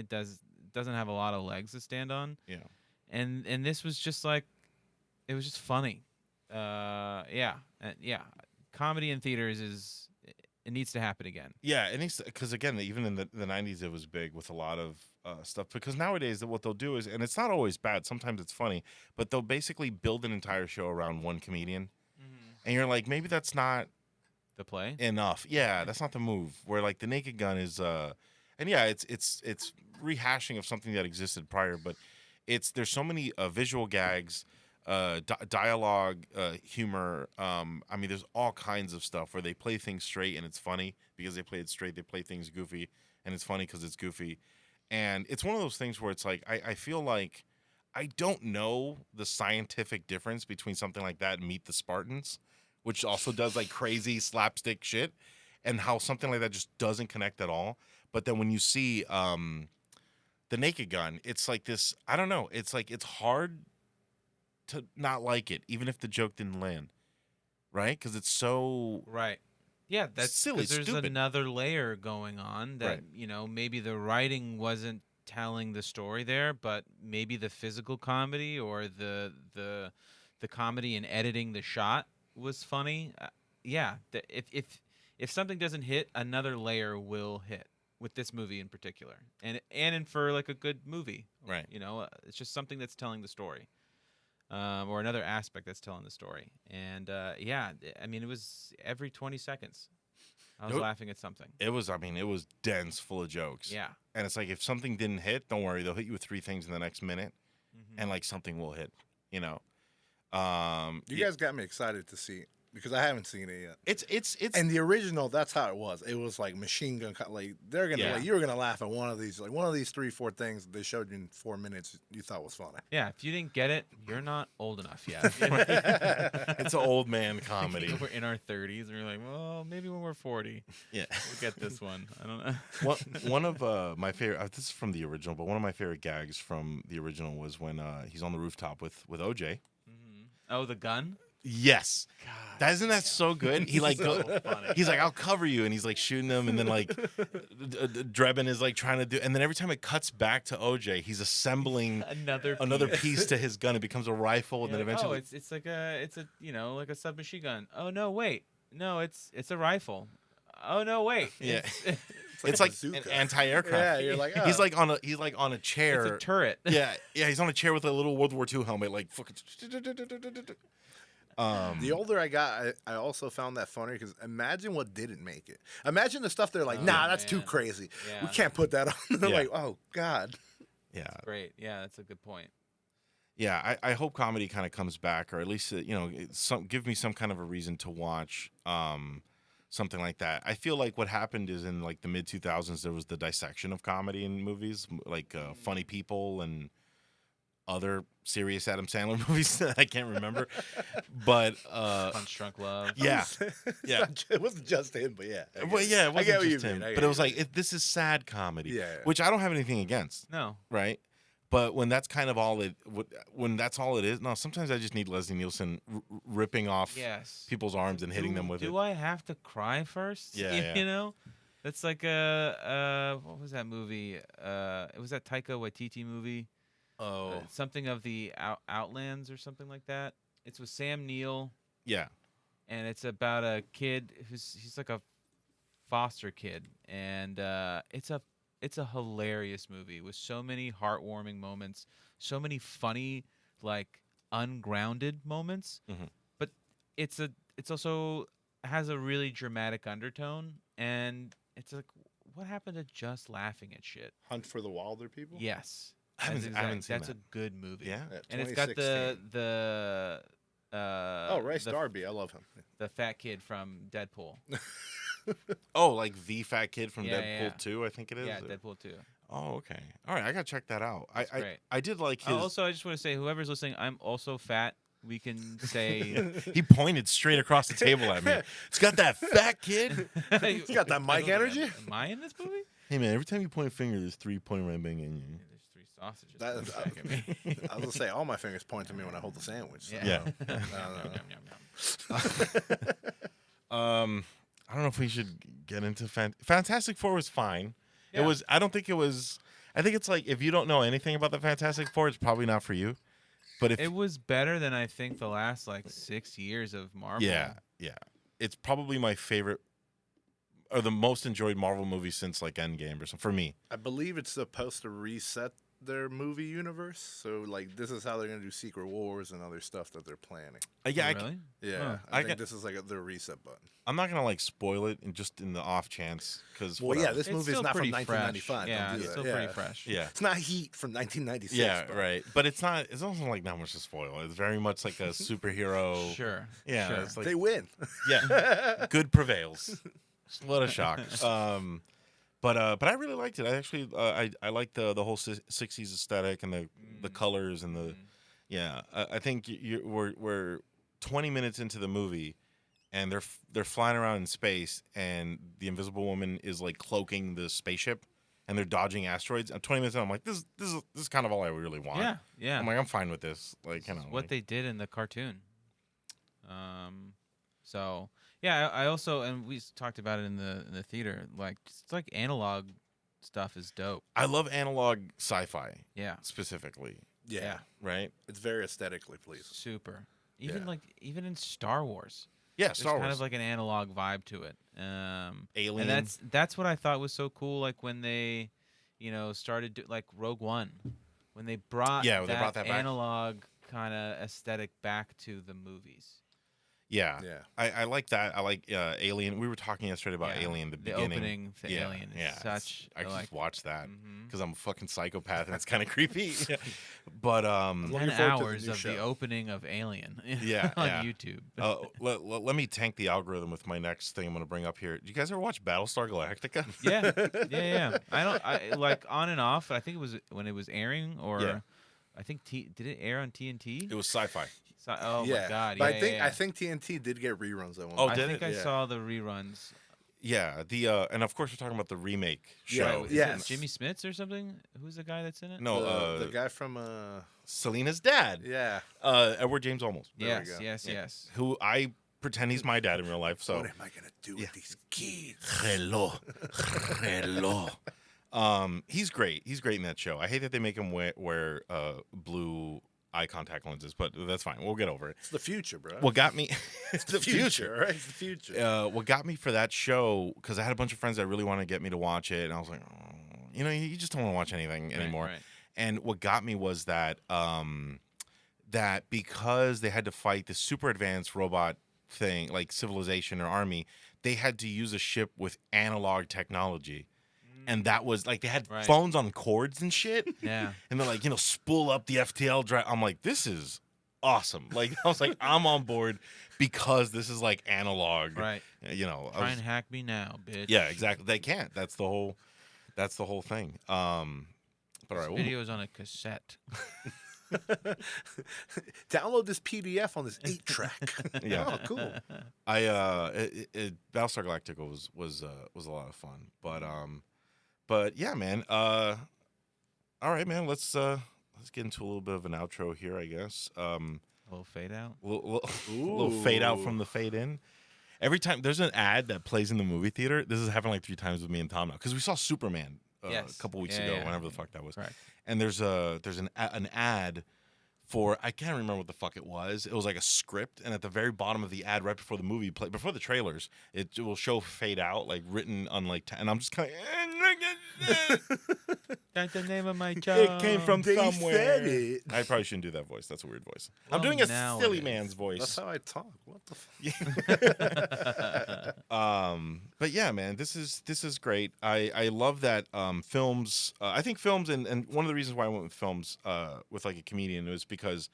doesn't have a lot of legs to stand on. Yeah. And this was just like it was just funny. Yeah, comedy in theaters it needs to happen again. Yeah, it needs because again, even in the '90s, it was big with a lot of stuff. Because nowadays, what they'll do is, and it's not always bad. Sometimes it's funny, but they'll basically build an entire show around one comedian, and you're like, maybe that's not The play. enough. Yeah, that's not the move. Where like the Naked Gun is, and yeah, it's rehashing of something that existed prior, but there's so many visual gags, dialogue, humor. I mean, there's all kinds of stuff where they play things straight and it's funny because they play it straight. They play things goofy and it's funny because it's goofy. And it's one of those things where it's like I feel like I don't know the scientific difference between something like that and Meet the Spartans, which also does like crazy slapstick shit, and how something like that just doesn't connect at all. But then when you see the Naked Gun, it's like this. I don't know. It's like it's hard to not like it, even if the joke didn't land, right? Because it's so Right. Yeah, that's silly, 'cause there's stupid. another layer going on that Right. maybe the writing wasn't telling the story there, but maybe the physical comedy or the comedy in editing the shot was funny. Yeah, if something doesn't hit, another layer will hit with this movie in particular, and for like a good movie, Right. it's just something that's telling the story. Or another aspect that's telling the story. And I mean, it was every 20 seconds I was Nope. laughing at something. It was. I mean, it was dense, full of jokes. Yeah. And it's like if something didn't hit, don't worry, they'll hit you with three things in the next minute, and like something will hit. You know. You guys got me excited to see it because I haven't seen it yet. It's And the original, that's how it was. It was like machine gun, like they're gonna, Yeah. like you were gonna laugh at one of these 3-4 things they showed you in 4 minutes you thought was funny. Yeah, if you didn't get it, you're not old enough yet. it's an old man comedy. We're in our 30s, and we're like, well, maybe when we're 40, Yeah. we'll get this one. I don't know. One of my favorite. This is from the original, but one of my favorite gags from the original was when he's on the rooftop with OJ. Oh, the gun? Yes, God. isn't that so good? He like So funny. he's like, I'll cover you, and he's like shooting them, and then like Drebin is like trying to do, and then every time it cuts back to OJ, he's assembling Another piece to his gun. It becomes a rifle, and then You're like, eventually, oh, it's like a like a submachine gun. Oh no, wait, no, it's a rifle. Oh no, wait, yeah, it's, it's like bazooka. an anti-aircraft. Yeah, you're like, He's oh. like on a chair. it's a turret. yeah, he's on a chair with a little World War II helmet, like fucking. The older I got, I also found that funny because imagine what didn't make it. Imagine the stuff they're like, nah, that's too man. crazy. We Yeah. can't put that on. They're Yeah. like, oh God. Yeah, Great. Yeah, that's a good point. yeah. I hope comedy kind of comes back, or at least give me some kind of a reason to watch something like that. I feel like what happened is in like the mid 2000s there was the dissection of comedy in movies, like Funny People and other serious Adam Sandler movies that I can't remember, but Punch Drunk Love. yeah, yeah. It wasn't just him, but yeah. Well, yeah, it I wasn't get what just you him, mean. I but get it was what like this is sad comedy, Yeah. which I don't have anything against, No. right? But when that's kind of all when that's all it is, no. Sometimes I just need Leslie Nielsen ripping off Yes. people's arms and hitting them with it. Do I have to cry first? Yeah, yeah. You know, that's like what was that movie? It was that Taika Waititi movie. Oh, Something of the Outlands or something like that. It's with Sam Neill, Yeah, and it's about a kid he's like a foster kid, and it's a hilarious movie with so many heartwarming moments, so many funny, like ungrounded moments. Mhm. But it's also has a really dramatic undertone, and it's like, what happened to just laughing at shit? Hunt for the Wilder People. Yes, I haven't seen that's that. a good movie. Yeah. Yeah, And it's got 2016. Oh, Rice the Darby, I love him. the fat kid from Deadpool. Oh, like the fat kid from Yeah, Deadpool yeah. 2, I think it is. Yeah, or- Deadpool 2. Oh, okay. All right, I gotta check that out. That's great. I did like his. Also, I just want to say, whoever's listening, I'm also fat. We can say. He pointed straight across the table at me. It's got that fat kid. He's got that mic energy. Am I in this movie? Hey man, every time you point a finger, there's 3 pointing right bang in you. There's 3 sausages. That- pointing back at me. I was gonna say all my fingers point to me when I hold the sandwich. So. Yeah. Yum, yum, I don't know if we should get into Fantastic Four was fine. It Yeah. was. I don't think it was. I think it's like if you don't know anything about the Fantastic Four, it's probably not for you. But if It was better than I think the last like 6 years of Marvel. yeah, it's probably my favorite or the most enjoyed Marvel movie since like Endgame or something for me. I believe it's supposed to reset their movie universe. So like this is how they're gonna do Secret Wars and other stuff that they're planning. Yeah, Really? Yeah, Huh. I I think got- this is like their reset button. I'm not gonna like spoil it, and just in the off chance, because Well, yeah, this It's movie is still not from pretty 1995. fresh. Yeah, Don't do it's that. still yeah. pretty fresh. yeah, It's not Heat from 1996. yeah, but- right. But it's not. It's also like not much to spoil. It's very much like a superhero. Sure. Yeah, Sure. it's like They win. yeah, good prevails. What a shock. But I really liked it. I actually I like the whole 60s aesthetic and the colors and the yeah. I think we're 20 minutes into the movie, and they're flying around in space, and the Invisible Woman is like cloaking the spaceship, and they're dodging asteroids. And 20 minutes in, I'm like, this is kind of all I really want. Yeah. Yeah. I'm like, I'm fine with this. Like, you know, what like- they did in the cartoon. So yeah, I also, and we talked about it in the theater. Like it's like analog stuff is dope. I love analog sci-fi Yeah. specifically, Yeah. right? It's very aesthetically pleasing. Super. Even Yeah. like even in Star Wars, Yeah, there's Star Wars. kind of like an analog vibe to it. Alien. And that's what I thought was so cool. Like when they, started like Rogue One, when they brought Yeah, when they brought that back. analog kind of aesthetic back to the movies. Yeah. Yeah. I like that. I like Alien. We were talking yesterday about Yeah, Alien. The the beginning. opening to yeah, Alien is yeah. such I like just watched that mhm. because I'm a fucking psychopath and it's kind of creepy. But Looking 10 forward to the hours new of the show. opening of Alien Yeah, on yeah. YouTube. let me tank the algorithm with my next thing I'm going to bring up here. Do you guys ever watch Battlestar Galactica? yeah. I like on and off. I think it was when it was airing, or Yeah. I think did it air on TNT? It was sci-fi. Oh yeah. my god! But Yeah, I think TNT did get reruns at one. Oh, point. I did think it? I Yeah. saw the reruns. Yeah. And of course we're talking about the remake Yeah, show. Is yes. it Jimmy Smits or something? Who's the guy that's in it? No, the guy from Selena's dad. yeah. Edward James Olmos. There we Yes, go. yes, Yeah. yes. Who I pretend he's my dad in real life. So What am I gonna do with these kids? Hello. He's great. He's great in that show. I hate that they make him wear blue eye contact lenses, but that's fine. We'll get over it. It's the future, bro. What got me? it's the future, right? It's the future. What got me for that show? Because I had a bunch of friends that really wanted to get me to watch it, and I was like, oh, you just don't want to watch anything anymore. Right. And what got me was that that because they had to fight this super advanced robot thing, like civilization or army, they had to use a ship with analog technology. And that was like they had Right. phones on cords and shit. Yeah. And they're like, spool up the FTL drive. I'm like, this is awesome. Like, I was like, I'm on board because this is like analog. Right. I Try was- and hack me now, bitch. yeah, exactly. They can't. That's the whole thing. But all right, we'll- Videos on a cassette. Download this PDF on this 8-track. Yeah. Oh, cool. Battlestar Galactica was a lot of fun. But yeah, man. All right, man. Let's let's get into a little bit of an outro here, I guess. A little fade out. Little fade out from the fade in. Every time there's an ad that plays in the movie theater, this has happened like 3 times with me and Tom now, because we saw Superman a couple weeks ago, whenever the fuck that was. Correct. And there's an ad for, I can't remember what the fuck it was. It was like a script, and at the very bottom of the ad, right before the movie play, before the trailers, it will show fade out, like written on like, and I'm just kind of. That's the name of my job. It came from They somewhere. said it. I probably shouldn't do that voice. That's a weird voice. Well, I'm doing a now silly it is. man's voice. That's how I talk. What the But yeah, man, this is great. I love that films. I think films, and one of the reasons why I went with films with like a comedian was because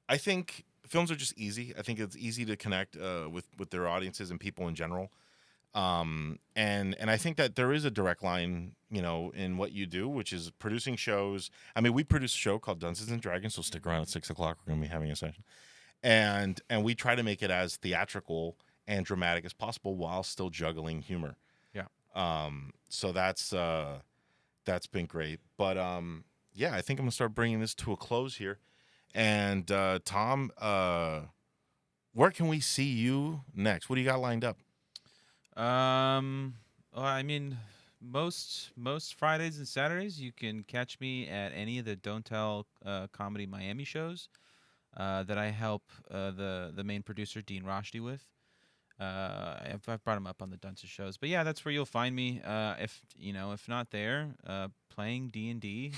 I think films are just easy. I think it's easy to connect with their audiences and people in general. And I think that there is a direct line, in what you do, which is producing shows. I mean, we produce a show called Dungeons and Dragons, so stick around at 6 o'clock. We're gonna be having a session, and we try to make it as theatrical and dramatic as possible while still juggling humor. Yeah. So that's been great. But yeah, I think I'm gonna start bringing this to a close here. And Tom, where can we see you next? What do you got lined up? Well, I mean, most Fridays and Saturdays you can catch me at any of the Don't Tell Comedy Miami shows that I help the main producer Dean Roshdi with. I've brought him up on the Dunces shows, but yeah, that's where you'll find me. If not there, playing D&D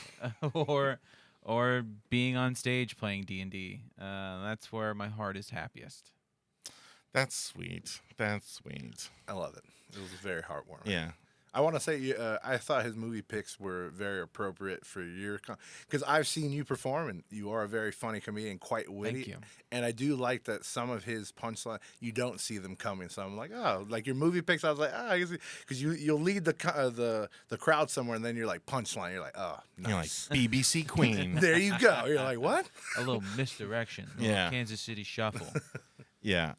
or being on stage playing D&D. That's where my heart is happiest. That's sweet. That's sweet. I love it. It was very heartwarming. Yeah. I want to say I thought his movie picks were very appropriate for your because I've seen you perform and you are a very funny comedian, quite witty. Thank you. And I do like that some of his punchline you don't see them coming. So I'm like, oh, like your movie picks. I was like, because you'll lead the crowd somewhere and then you're like punchline. You're like, oh, nice. You're like BBC Queen. There you go. You're like, what? A little misdirection. A Yeah. little Kansas City shuffle. Yeah,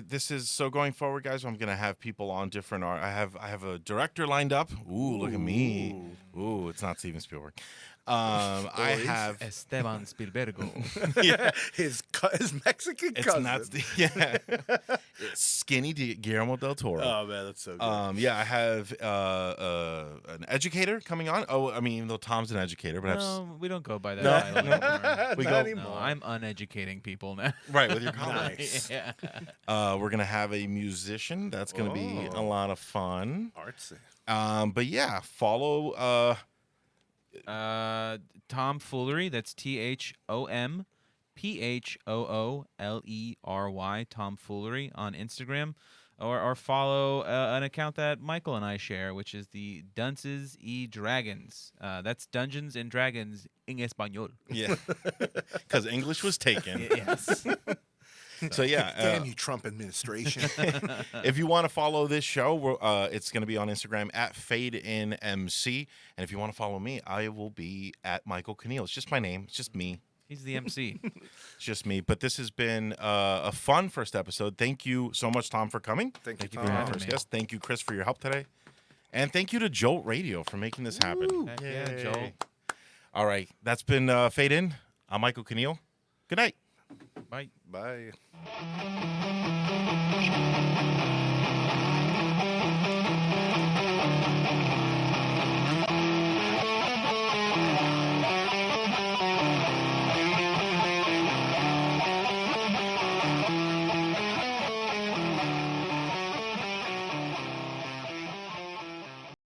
this is so going forward, guys. I'm gonna have people on different art. I have a director lined up. Ooh, look at me. Ooh, it's not Steven Spielberg. I have Esteban Spielbergo. yeah, his Mexican it's cousin. not it's skinny Guillermo del Toro. Oh man, that's so good. Yeah, I have an educator coming on. Oh, I mean, though Tom's an educator, but No, we don't go by that No. title anymore. We Not go- anymore. No, I'm uneducating people now. right with your comments. Nice. Yeah. We're gonna have a musician. That's gonna be a Oh. lot of fun. Artsy. But yeah, follow. Tom Foolery. That's THOMPHOOLERY. Tom Foolery on Instagram, or follow an account that Michael and I share, which is the Dunces y Dragons. That's Dungeons and Dragons en español. Yeah, because English was taken. Yes. So yeah, Damn you, Trump administration. if you want to follow this show, it's going to be on Instagram at FadeInMC, and if you want to follow me, I will be at Michael Keneal. It's just my name. It's just me. He's the MC. It's just me. But this has been a fun first episode. Thank you so much, Tom, for coming. Thank you, for being my having first me. guest. Thank you, Chris, for your help today, and thank you to Jolt Radio for making this happen. Heck yeah, Yay. Joel. All right, that's been Fade In. I'm Michael Keneal. Good night. Bye. Bye.